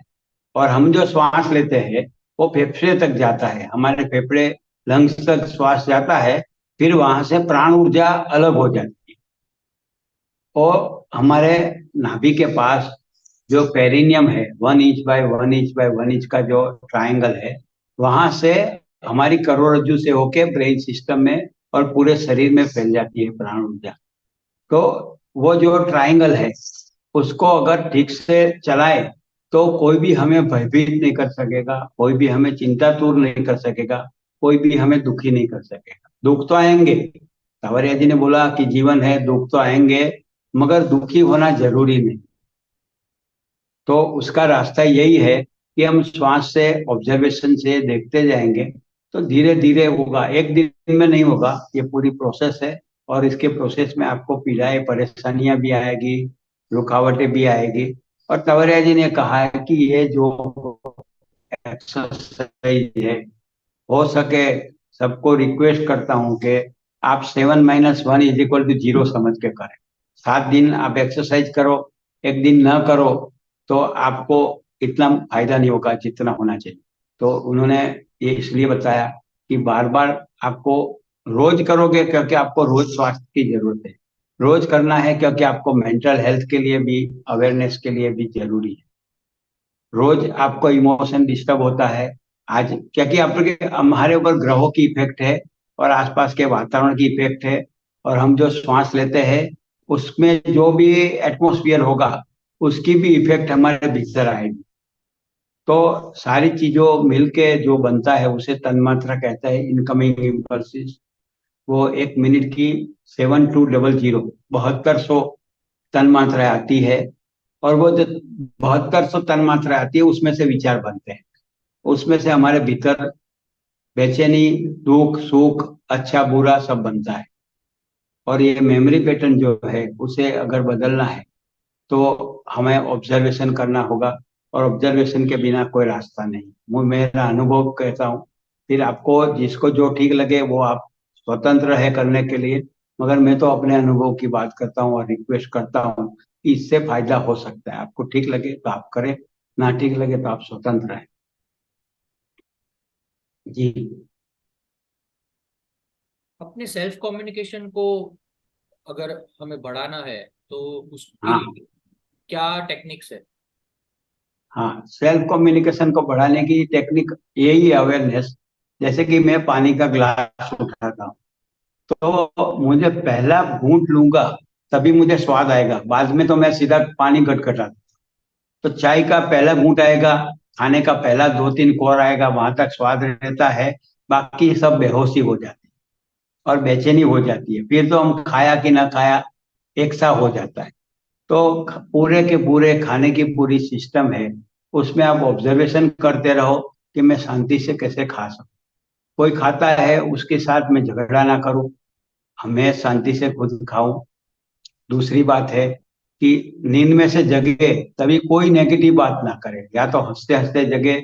और हम जो श्वास लेते हैं वो फेफड़े तक जाता है, हमारे फेफड़े लंग्स तक श्वास जाता है, फिर वहां से प्राण ऊर्जा अलग हो जाती है। और हमारे नाभि के पास जो पेरिनियम है, 1 inch by 1 inch by 1 inch का जो ट्रायंगल है, वहां से हमारी करोड़रज्जु से होके ब्रेन सिस्टम में और पूरे शरीर में फैल जाती है प्राण ऊर्जा। तो वो जो ट्रायंगल है, उसको अगर ठीक से चलाए तो कोई भी हमें भयभीत नहीं कर सकेगा, कोई भी हमें चिंतातुर नहीं कर सकेगा, कोई भी हमें दुखी नहीं कर सकेगा। दुख तो आएंगे, सावरिया जी ने बोला कि जीवन है, दुख तो आएंगे, मगर दुखी होना जरूरी नहीं। तो उसका रास्ता यही है कि हम श्वास से, ऑब्जर्वेशन से देखते जाएंगे, तो धीरे धीरे होगा, एक दिन में नहीं होगा, ये पूरी प्रोसेस है। और इसके प्रोसेस में आपको पीड़ाएं, परेशानियां भी आएगी, रुकावटें भी आएगी। और तवरिया जी ने कहा है कि ये जो एक्सरसाइज है, हो सके सबको रिक्वेस्ट करता हूँ कि आप 7 - 1 = 0 समझ के करें। 7 दिन आप एक्सरसाइज करो, एक दिन ना करो, तो आपको इतना फायदा नहीं होगा जितना होना चाहिए। तो उन्होंने ये इसलिए बताया कि बार बार आपको रोज करोगे क्योंकि आपको रोज स्वास्थ्य की जरूरत है, रोज करना है क्योंकि आपको मेंटल हेल्थ के लिए भी, अवेयरनेस के लिए भी जरूरी है। रोज आपको इमोशन डिस्टर्ब होता है आज, क्योंकि आपके हमारे ऊपर ग्रहों की इफेक्ट है और आसपास के वातावरण की इफेक्ट है। और हम जो श्वास लेते हैं उसमें जो भी एटमॉस्फेयर होगा, उसकी भी इफेक्ट हमारे भीतर आएगी। तो सारी चीजों मिलके जो बनता है उसे तन्मात्रा कहता है, इनकमिंग इम्पल्सिस। वो 1 मिनट की 7200 7200 तन मात्रा आती है। और वो जो 7200 तन मात्रा आती है उसमें से विचार बनते हैं, उसमें से हमारे भीतर बेचैनी, दुख सुख, अच्छा बुरा सब बनता है। और ये मेमोरी पैटर्न जो है उसे अगर बदलना है तो हमें ऑब्जर्वेशन करना होगा, और ऑब्जर्वेशन के बिना कोई रास्ता नहीं। वो मेरा अनुभव कहता हूँ। फिर आपको जिसको जो ठीक लगे वो आप स्वतंत्र है करने के लिए, मगर मैं तो अपने अनुभव की बात करता हूँ और रिक्वेस्ट करता हूँ कि इससे फायदा हो सकता है। आपको ठीक लगे तो आप करें, ना ठीक लगे तो आप स्वतंत्र हैं। जी। अपने सेल्फ कम्युनिकेशन को अगर हमें बढ़ाना है तो उसके हाँ। लिए क्या टेक्निक्स है? हाँ, सेल्फ कम्युनिकेशन को बढ़ाने की टेक्निक यही अवेयरनेस। जैसे कि मैं पानी का ग्लास उठाता हूँ, तो मुझे पहला घूंट लूंगा तभी मुझे स्वाद आएगा, बाद में तो मैं सीधा पानी गटगटा। तो चाय का पहला घूंट आएगा, खाने का पहला 2 3 कोर आएगा, वहां तक स्वाद रहता है, बाकी सब बेहोशी हो जाती है और बेचैनी हो जाती है। फिर तो हम खाया कि ना खाया एक सा हो जाता है। तो पूरे के पूरे खाने की पूरी सिस्टम है, उसमें आप ऑब्जर्वेशन करते रहो कि मैं शांति से कैसे खा सकूं। कोई खाता है उसके साथ मैं झगड़ा ना करूं, मैं शांति से खुद खाऊं। दूसरी बात है कि नींद में से जगे तभी कोई नेगेटिव बात ना करे, या तो हंसते हंसते जगे,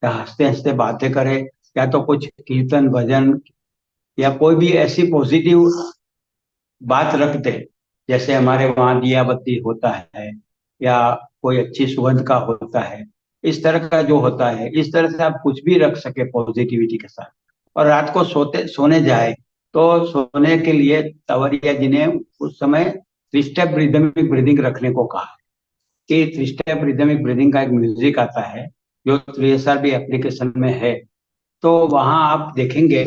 या हंसते हंसते बातें करे, या तो कुछ कीर्तन भजन या कोई भी ऐसी पॉजिटिव बात रख दे। जैसे हमारे वहाँ दिया बत्ती होता है, या कोई अच्छी सुगंध का होता है, इस तरह का जो होता है, इस तरह से आप कुछ भी रख सके पॉजिटिविटी के साथ। और रात को सोने जाए तो सोने के लिए तवरिया जी ने उस समय 3 स्टेप रिदमिक ब्रीदिंग रखने को कहा है। कि 3 स्टेप रिदमिक ब्रीदिंग का एक म्यूजिक आता है जो 3SRB एप्लीकेशन में है, तो वहां आप देखेंगे,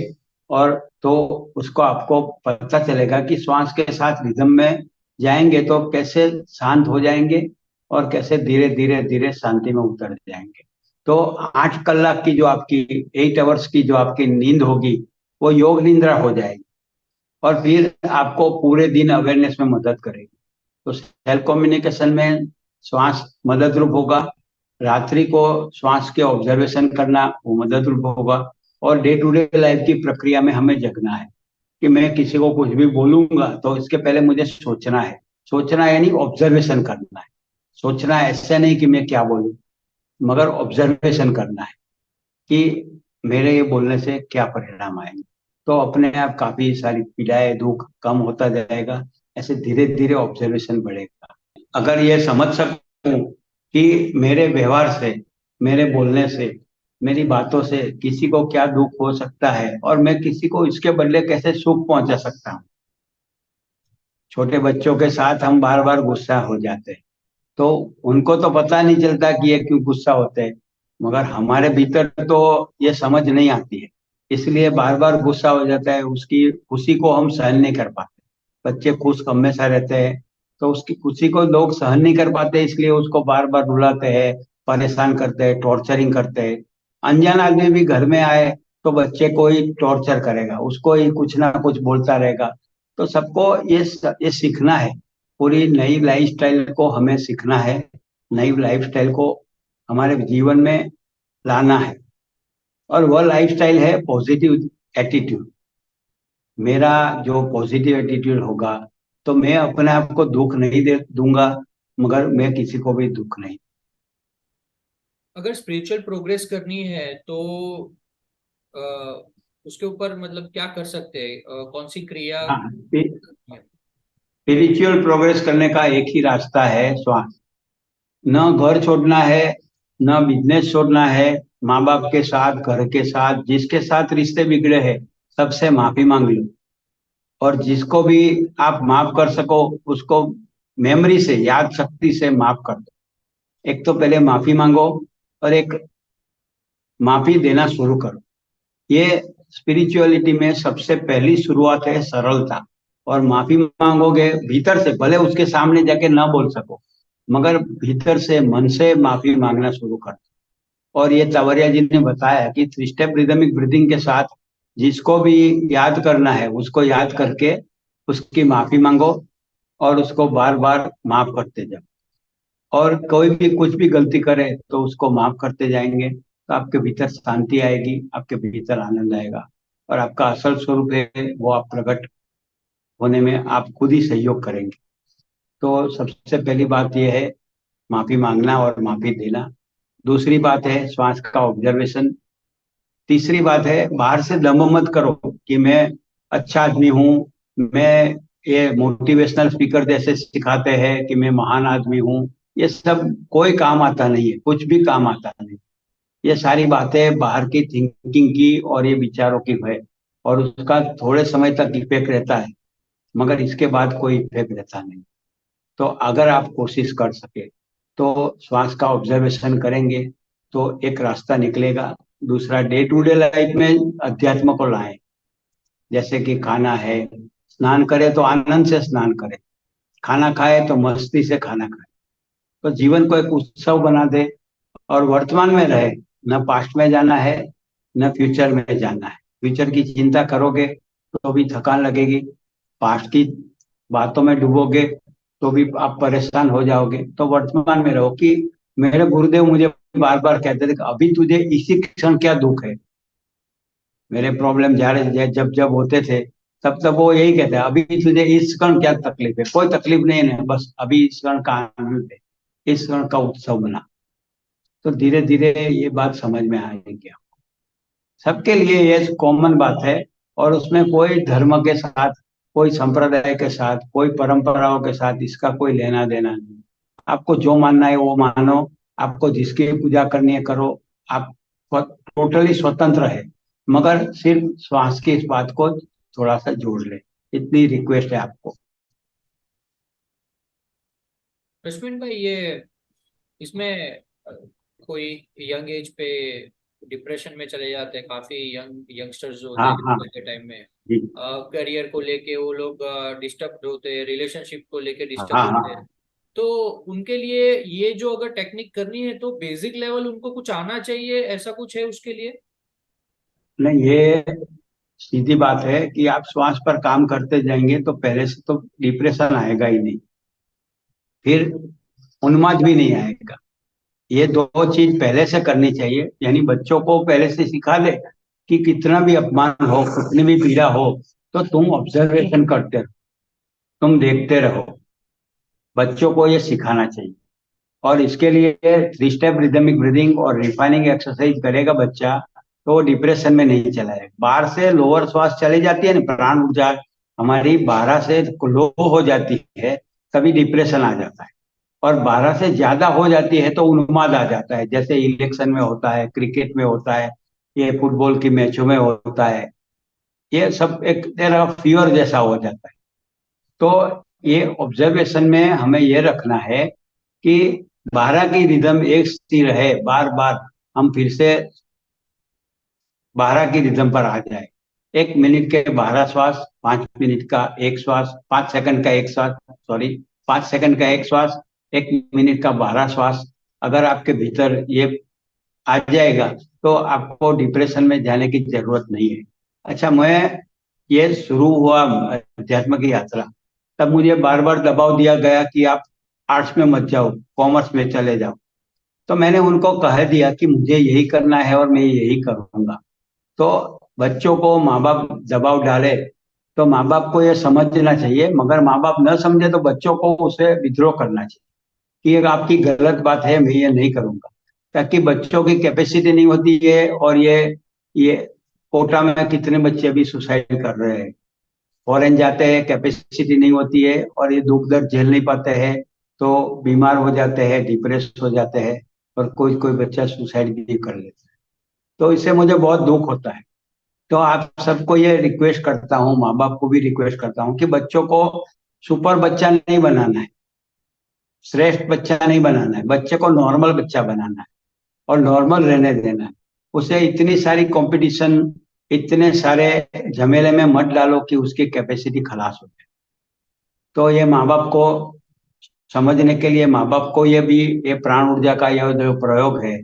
और तो उसको आपको पता चलेगा कि श्वास के साथ रिदम में जाएंगे तो कैसे शांत हो जाएंगे, और कैसे धीरे धीरे धीरे शांति में उतर जाएंगे। तो 8 कलाक की जो आपकी, 8 आवर्स की जो आपकी नींद होगी, वो योग निद्रा हो जाएगी, और फिर आपको पूरे दिन अवेयरनेस में मदद करेगी। तो सेल्फ कम्युनिकेशन में श्वास मदद रूप होगा, रात्रि को श्वास के ऑब्जर्वेशन करना वो मदद रूप होगा, और डे टू डे लाइफ की प्रक्रिया में हमें जगना है कि मैं किसी को कुछ भी बोलूंगा तो इसके पहले मुझे सोचना है। सोचना यानी ऑब्जर्वेशन करना है। सोचना ऐसे नहीं कि मैं क्या बोलूं, मगर ऑब्जर्वेशन करना है कि मेरे ये बोलने से क्या परिणाम आएंगे। तो अपने आप काफी सारी पीड़ाएं, दुख कम होता जाएगा। ऐसे धीरे धीरे ऑब्जर्वेशन बढ़ेगा। अगर ये समझ सकूं कि मेरे व्यवहार से, मेरे बोलने से मेरी बातों से किसी को क्या दुख हो सकता है और मैं किसी को इसके बदले कैसे सुख पहुंचा सकता हूँ। छोटे बच्चों के साथ हम बार बार गुस्सा हो जाते हैं, तो उनको तो पता नहीं चलता कि ये क्यों गुस्सा होते हैं, मगर हमारे भीतर तो ये समझ नहीं आती है, इसलिए बार बार गुस्सा हो जाता है। उसकी खुशी को हम सहन नहीं कर पाते। बच्चे खुश हमेशा रहते हैं, तो उसकी खुशी को लोग सहन नहीं कर पाते, इसलिए उसको बार बार रुलाते हैं, परेशान करते हैं, टॉर्चरिंग करते हैं। अनजान आदमी भी घर में आए तो बच्चे को ही टॉर्चर करेगा, उसको ही कुछ ना कुछ बोलता रहेगा। तो सबको ये सीखना है। पूरी नई लाइफस्टाइल को हमें सीखना है, नई लाइफस्टाइल को हमारे जीवन में लाना है। और वह लाइफस्टाइल है पॉजिटिव एटीट्यूड। मेरा जो पॉजिटिव एटीट्यूड होगा, तो मैं अपने आप को दुख नहीं दे दूंगा, मगर मैं किसी को भी दुख नहीं। अगर स्पिरिचुअल प्रोग्रेस करनी है तो अ, उसके ऊपर मतलब क्या कर सकते हैं, कौन सी क्रिया हाँ, करनी है? स्पिरिचुअल प्रोग्रेस करने का एक ही रास्ता है, श्वास। न घर छोड़ना है, न बिजनेस छोड़ना है। माँ बाप के साथ, घर के साथ, जिसके साथ रिश्ते बिगड़े हैं, सबसे माफी मांग लो। और जिसको भी आप माफ कर सको, उसको मेमोरी से, याद शक्ति से माफ कर दो। एक तो पहले माफी मांगो, और एक माफी देना शुरू करो। ये स्पिरिचुअलिटी में सबसे पहली शुरुआत है, सरलता। और माफी मांगोगे भीतर से, भले उसके सामने जाके ना बोल सको, मगर भीतर से, मन से माफी मांगना शुरू कर। और ये तवरिया जी ने बताया कि 3 स्टेप रिदमिक ब्रीदिंग के साथ जिसको भी याद करना है, उसको याद करके उसकी माफी मांगो, और उसको बार बार माफ करते जाओ। और कोई भी कुछ भी गलती करे तो उसको माफ करते जाएंगे, तो आपके भीतर शांति आएगी, आपके भीतर आनंद आएगा। और आपका असल स्वरूप है वो आप प्रकट होने में आप खुद ही सहयोग करेंगे। तो सबसे पहली बात यह है, माफी मांगना और माफी देना। दूसरी बात है श्वास का ऑब्जर्वेशन। तीसरी बात है, बाहर से दम्भ मत करो कि मैं अच्छा आदमी हूँ, मैं, ये मोटिवेशनल स्पीकर जैसे सिखाते हैं कि मैं महान आदमी हूँ। ये सब कोई काम आता नहीं है, कुछ भी काम आता नहीं। ये सारी बातें बाहर की थिंकिंग की और ये विचारों की है, और उसका थोड़े समय तक इफेक्ट रहता है, मगर इसके बाद कोई इफेक्ट रहता नहीं। तो अगर आप कोशिश कर सके तो श्वास का ऑब्जर्वेशन करेंगे तो एक रास्ता निकलेगा। दूसरा, डे टू डे लाइफ में अध्यात्म को लाएं। जैसे कि खाना है, स्नान करे तो आनंद से स्नान करे, खाना खाए तो मस्ती से खाना खाए। तो जीवन को एक उत्सव बना दे, और वर्तमान में रहे। न पास्ट में जाना है, न फ्यूचर में जाना है। फ्यूचर की चिंता करोगे तो भी थकान लगेगी, पास्ट की बातों में डूबोगे तो भी आप परेशान हो जाओगे। तो वर्तमान में रहो कि मेरे गुरुदेव मुझे बार बार कहते थे कि अभी तुझे इसी क्षण क्या दुख है। मेरे प्रॉब्लम जा रहे जब जब होते थे, तब तब वो यही कहते हैं, अभी तुझे इस क्षण क्या तकलीफ है। कोई तकलीफ नहीं है, बस अभी इस क्षण का आनंद है, इस क्षण का उत्सव बना। तो धीरे धीरे ये बात समझ में आएगी। सबके लिए ये कॉमन बात है, और उसमें कोई धर्म के साथ, कोई संप्रदाय के साथ, कोई परंपराओं के साथ इसका कोई लेना देना नहीं। आपको जो मानना है वो मानो, आपको जिसकी पूजा करनी है करो। आप टोटली स्वतंत्र है, मगर सिर्फ श्वास की इस बात को थोड़ा सा जोड़ ले, इतनी रिक्वेस्ट है आपको। रश्मिन भाई, ये इसमें कोई यंग एज पे डिप्रेशन में चले जाते हैं, काफी यंगस्टर्स जो होते हाँ हैं हाँ। स्कूल के टाइम में, जी। करियर को लेके वो लोग डिस्टर्ब होते हैं, रिलेशनशिप को लेके हाँ डिस्टर्ब हाँ होते हैं। हाँ। तो उनके लिए ये जो अगर टेक्निक करनी है तो बेसिक लेवल उनको कुछ आना चाहिए, ऐसा कुछ है उसके लिए? नहीं, ये सीधी बात है कि आप श्वास पर काम करते जाएंगे तो पहले से तो डिप्रेशन आएगा ही नहीं, फिर उन्माद भी नहीं आएगा। ये दो चीज पहले से करनी चाहिए, यानी बच्चों को पहले से सिखा दे कि कितना भी अपमान हो, कितनी भी पीड़ा हो, तो तुम ऑब्जर्वेशन करते रहो, तुम देखते रहो। बच्चों को ये सिखाना चाहिए। और इसके लिए 3 स्टेप रिदमिक ब्रीदिंग और रिफाइनिंग एक्सरसाइज करेगा बच्चा, तो वो डिप्रेशन में नहीं चला है। बाहर से लोअर श्वास चली जाती है ना, प्राण ऊर्जा हमारी 12 से लो हो जाती है, तभी डिप्रेशन आ जाता है। और 12 से ज्यादा हो जाती है तो उन्माद आ जाता है, जैसे इलेक्शन में होता है, क्रिकेट में होता है, ये फुटबॉल की मैचों में होता है। ये सब एक तरह फीवर जैसा हो जाता है। तो ये ऑब्जर्वेशन में हमें ये रखना है कि 12 की रिदम एक सी रहे, बार बार हम फिर से 12 की रिदम पर आ जाए। 1 मिनट के 12 श्वास, 5 मिनट का एक श्वास, 5 सेकंड का एक श्वास, सॉरी, 5 सेकंड का एक श्वास, 1 मिनट का 12 श्वास। अगर आपके भीतर ये आ जाएगा तो आपको डिप्रेशन में जाने की जरूरत नहीं है। अच्छा, मैं ये शुरू हुआ अध्यात्म की यात्रा, तब मुझे बार बार दबाव दिया गया कि आप आर्ट्स में मत जाओ, कॉमर्स में चले जाओ। तो मैंने उनको कह दिया कि मुझे यही करना है और मैं यही करूंगा। तो बच्चों को माँ बाप दबाव डाले तो माँ बाप को ये समझना चाहिए, मगर माँ बाप न समझे तो बच्चों को उसे विद्रोह करना चाहिए कि ये आपकी गलत बात है, मैं ये नहीं करूंगा। ताकि बच्चों की कैपेसिटी नहीं होती है, और ये कोटा में कितने बच्चे अभी सुसाइड कर रहे हैं, फॉरेन जाते हैं, कैपेसिटी नहीं होती है और ये दुख दर्द झेल नहीं पाते हैं, तो बीमार हो जाते हैं, डिप्रेस हो जाते हैं, और कोई कोई बच्चा सुसाइड भी कर लेता है। तो इससे मुझे बहुत दुख होता है। तो आप सबको ये रिक्वेस्ट करता हूँ, माँ बाप को भी रिक्वेस्ट करता हूँ कि बच्चों को सुपर बच्चा नहीं बनाना है, श्रेष्ठ बच्चा नहीं बनाना है, बच्चे को नॉर्मल बच्चा बनाना है और नॉर्मल रहने देना है। उसे इतनी सारी कंपटीशन, इतने सारे झमेले में मत डालो कि उसकी कैपेसिटी खलास हो जाए। तो ये माँ बाप को समझने के लिए, माँ बाप को ये प्राण ऊर्जा का यह जो प्रयोग है,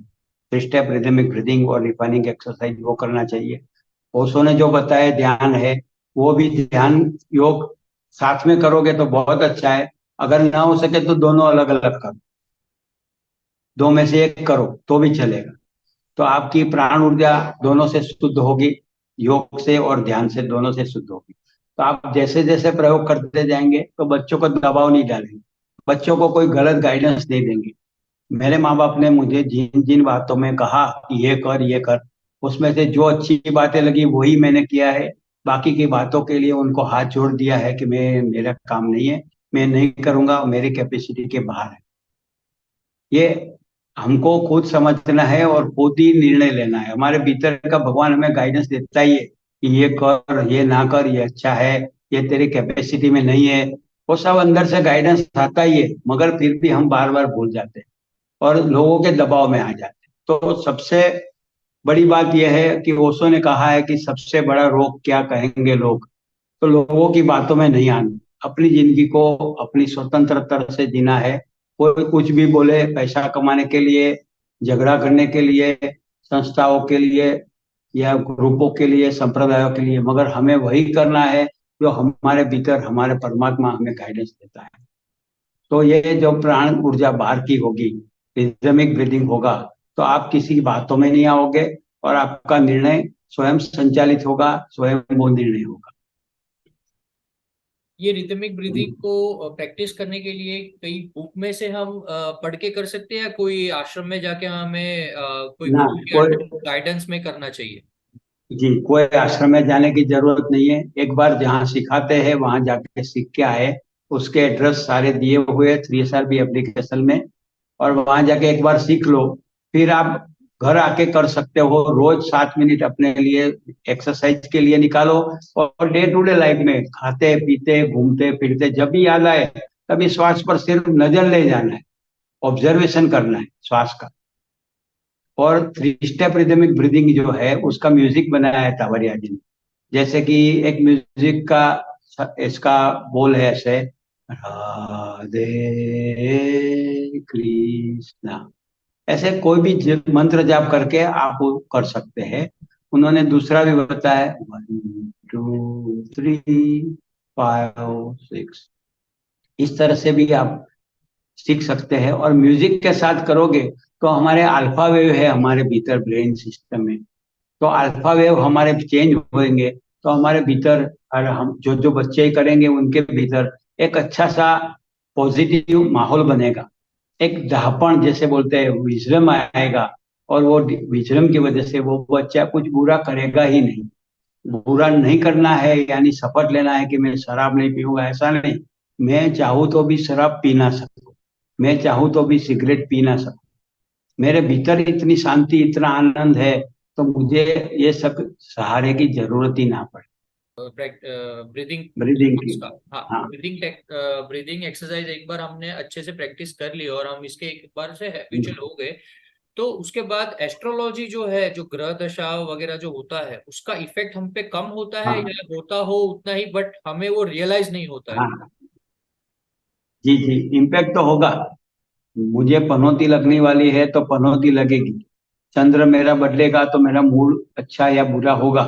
3 स्टेप रिदमिक ब्रीदिंग और रिफाइनिंग एक्सरसाइज, वो करना चाहिए। ओशो ने जो बताया ध्यान है, वो भी ध्यान योग साथ में करोगे तो बहुत अच्छा है। अगर ना हो सके तो दोनों अलग अलग करो, दो में से एक करो तो भी चलेगा। तो आपकी प्राण ऊर्जा दोनों से शुद्ध होगी, योग से और ध्यान से, दोनों से शुद्ध होगी। तो आप जैसे जैसे प्रयोग करते जाएंगे तो बच्चों को दबाव नहीं डालेंगे, बच्चों को कोई गलत गाइडेंस नहीं देंगे। मेरे माँ बाप ने मुझे जिन जिन बातों में कहा कि ये कर, उसमें से जो अच्छी बातें लगी वही मैंने किया है। बाकी की बातों के लिए उनको हाथ जोड़ दिया है कि मैं, मेरा काम नहीं है, मैं नहीं करूंगा, मेरी कैपेसिटी के बाहर है। ये हमको खुद समझना है और खुद ही निर्णय लेना है। हमारे भीतर का भगवान हमें गाइडेंस देता ही है कि ये कर, ये ना कर, ये अच्छा है, ये तेरी कैपेसिटी में नहीं है। वो सब अंदर से गाइडेंस आता ही है, मगर फिर भी हम बार बार भूल जाते हैं और लोगों के दबाव में आ जाते हैं। तो सबसे बड़ी बात यह है कि ओशो ने कहा है कि सबसे बड़ा रोग क्या कहेंगे लोग। तो लोगों की बातों में नहीं आना, अपनी जिंदगी को अपनी स्वतंत्रता से जीना है। कोई कुछ भी बोले, पैसा कमाने के लिए, झगड़ा करने के लिए, संस्थाओं के लिए या ग्रुपों के लिए, संप्रदायों के लिए, मगर हमें वही करना है जो हमारे भीतर हमारे परमात्मा हमें गाइडेंस देता है। तो ये जो प्राण ऊर्जा बाहर की होगी, रिदमिक ब्रीदिंग होगा, तो आप किसी की बातों में नहीं आओगे और आपका निर्णय स्वयं संचालित होगा, स्वयं वो निर्णय होगा। ये रिदमिक ब्रीदिंग को प्रैक्टिस करने के लिए कई बुक में से हम पढ़ के कर सकते हैं, या कोई आश्रम में जाके हमें कोई ना, गुरु के कोई, अंडर गाइडेंस में करना चाहिए? जी, कोई आश्रम में जाने की जरूरत नहीं है। एक बार जहाँ सिखाते हैं वहां जाके सीख के आए, उसके एड्रेस सारे दिए हुए 3SRB एप्लीकेशन में, और वहां जाके एक बार सीख लो। फिर आप घर आके कर सकते हो, रोज 7 मिनट अपने लिए एक्सरसाइज के लिए निकालो। और डे टू डे लाइफ में खाते पीते घूमते फिरते जब भी याद आए तभी श्वास पर सिर्फ नजर ले जाना है, ऑब्जर्वेशन करना है श्वास का। और 3 स्टेप रिदमिक ब्रीदिंग जो है उसका म्यूजिक बनाया है तावरिया जी ने। जैसे कि एक म्यूजिक का इसका बोल है ऐसे, राधे कृष्णा। ऐसे कोई भी मंत्र जाप करके आप वो कर सकते हैं। उन्होंने दूसरा भी बताया, 1 2 3 5 6, इस तरह से भी आप सीख सकते हैं। और म्यूजिक के साथ करोगे तो हमारे अल्फा वेव है हमारे भीतर ब्रेन सिस्टम में, तो अल्फा वेव हमारे चेंज होंगे, तो हमारे भीतर, और हम जो जो बच्चे करेंगे उनके भीतर एक अच्छा सा पॉजिटिव माहौल बनेगा। एक दहपण जैसे बोलते हैं, विजडम आएगा, और वो विजडम की वजह से वो बच्चा कुछ बुरा करेगा ही नहीं। बुरा नहीं करना है यानी शपथ लेना है कि मैं शराब नहीं पीऊंगा, ऐसा नहीं। मैं चाहूँ तो भी शराब पी ना सकूं, मैं चाहूँ तो भी सिगरेट पी ना सकूं। मेरे भीतर इतनी शांति, इतना आनंद है, तो मुझे ये सब सहारे की जरूरत ही ना पड़े। ब्रीदिंग ब्रीदिंग की। का। हाँ, हाँ। ब्रीदिंग एक्सरसाइज एक बार हमने अच्छे से प्रैक्टिस कर ली और हम इसके एक बार से हैबिचुअल हो गए, तो उसके बाद एस्ट्रोलॉजी जो है, जो ग्रह दशा वगैरह जो होता है, उसका इफेक्ट हम पे कम होता है हाँ। या होता हो उतना ही, बट हमें वो रियलाइज नहीं होता है। हाँ। जी जी, इम्पैक्ट तो होगा। मुझे पनौती लगने वाली है तो पनौती लगेगी। चंद्र मेरा बदलेगा तो मेरा मूड अच्छा या बुरा होगा।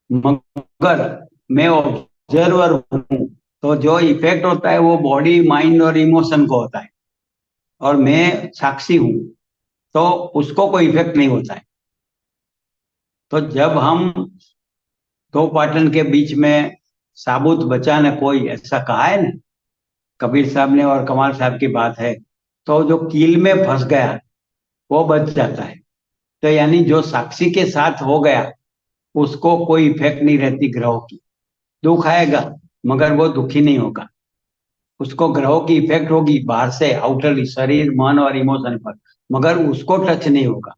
मगर मैं ऑब्जर्वर हूँ, तो जो इफेक्ट होता है वो बॉडी, माइंड और इमोशन को होता है, और मैं साक्षी हूँ, तो उसको कोई इफेक्ट नहीं होता है। तो जब हम दो पाटन के बीच में साबुत बचा न कोई, ऐसा कहा है ना कबीर साहब ने, और कमाल साहब की बात है। तो जो कील में फंस गया वो बच जाता है। तो यानी जो साक्षी के साथ हो गया उसको कोई इफेक्ट नहीं रहती ग्रहों की। दुख आएगा मगर वो दुखी नहीं होगा। उसको ग्रहों की इफेक्ट होगी बाहर से, आउटरली, शरीर, मन और इमोशन पर, मगर उसको टच नहीं होगा।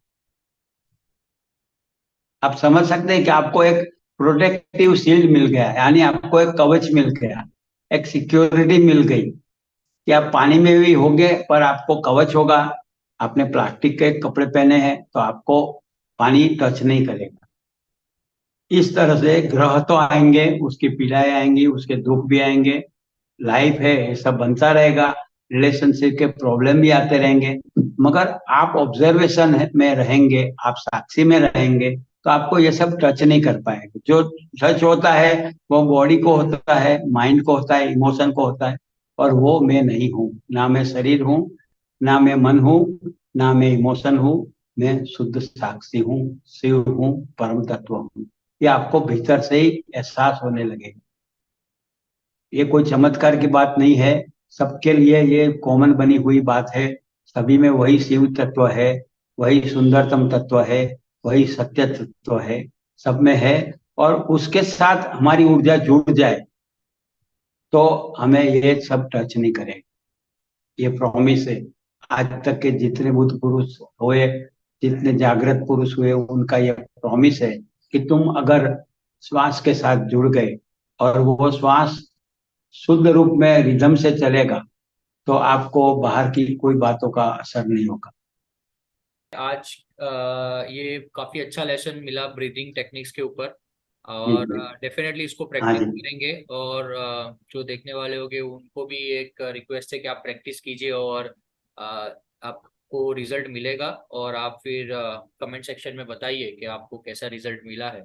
आप समझ सकते हैं कि आपको एक प्रोटेक्टिव शील्ड मिल गया, यानी आपको एक कवच मिल गया, एक सिक्योरिटी मिल गई कि आप पानी में भी होंगे पर आपको कवच होगा। आपने प्लास्टिक के कपड़े पहने हैं तो आपको पानी टच नहीं करेगा। इस तरह से ग्रह तो आएंगे, उसकी पीड़ाएं आएंगी, उसके दुख भी आएंगे, लाइफ है, ये सब बनता रहेगा। रिलेशनशिप के प्रॉब्लम भी आते रहेंगे, मगर आप ऑब्जर्वेशन में रहेंगे, आप साक्षी में रहेंगे, तो आपको ये सब टच नहीं कर पाएगा। जो टच होता है वो बॉडी को होता है, माइंड को होता है, इमोशन को होता है, और वो मैं नहीं हूँ। ना मैं शरीर हूँ, ना मैं मन हूँ, ना मैं इमोशन हूँ। मैं शुद्ध साक्षी हूँ, शिव हूँ, परम तत्व हूँ। ये आपको भीतर से ही एहसास होने लगेगा। ये कोई चमत्कार की बात नहीं है, सबके लिए ये कॉमन बनी हुई बात है। सभी में वही शिव तत्व है, वही सुंदरतम तत्व है, वही सत्य तत्व है, सब में है। और उसके साथ हमारी ऊर्जा जुड़ जाए तो हमें ये सब टच नहीं करेगा। ये प्रॉमिस है। आज तक के जितने बुद्ध पुरुष हुए, जितने जागृत पुरुष हुए, उनका ये प्रॉमिस है कि तुम अगर श्वास के साथ जुड़ गए और वो श्वास शुद्ध रूप में रिदम से चलेगा, तो आपको बाहर की कोई बातों का असर नहीं होगा। आज ये काफी अच्छा लेसन मिला ब्रीदिंग टेक्निक्स के ऊपर, जी और जी। डेफिनेटली इसको हाँ प्रैक्टिस जी। करेंगे। और जो देखने वाले होंगे उनको भी एक रिक्वेस्ट है कि आप प्रैक्टिस कीजिए, और आपको रिजल्ट मिलेगा, और आप फिर कमेंट सेक्शन में बताइए कि आपको कैसा रिजल्ट मिला है।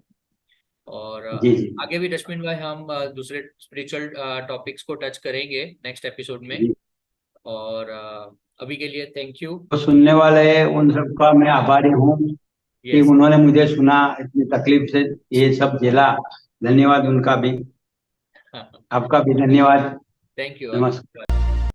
और जी जी। आगे भी डस्टबिन भाई हम दूसरे स्पिरिचुअल टॉपिक्स को टच करेंगे नेक्स्ट एपिसोड में। जी। और अभी के लिए थैंक यू। तो सुनने वाले उन सबका मैं आभारी हूँ कि यस। उन्होंने मुझे सुना, इतनी तकलीफ से ये सब झेला। धन्यवाद उनका भी। आपका भी धन्यवाद। Thank you. नमस्कार।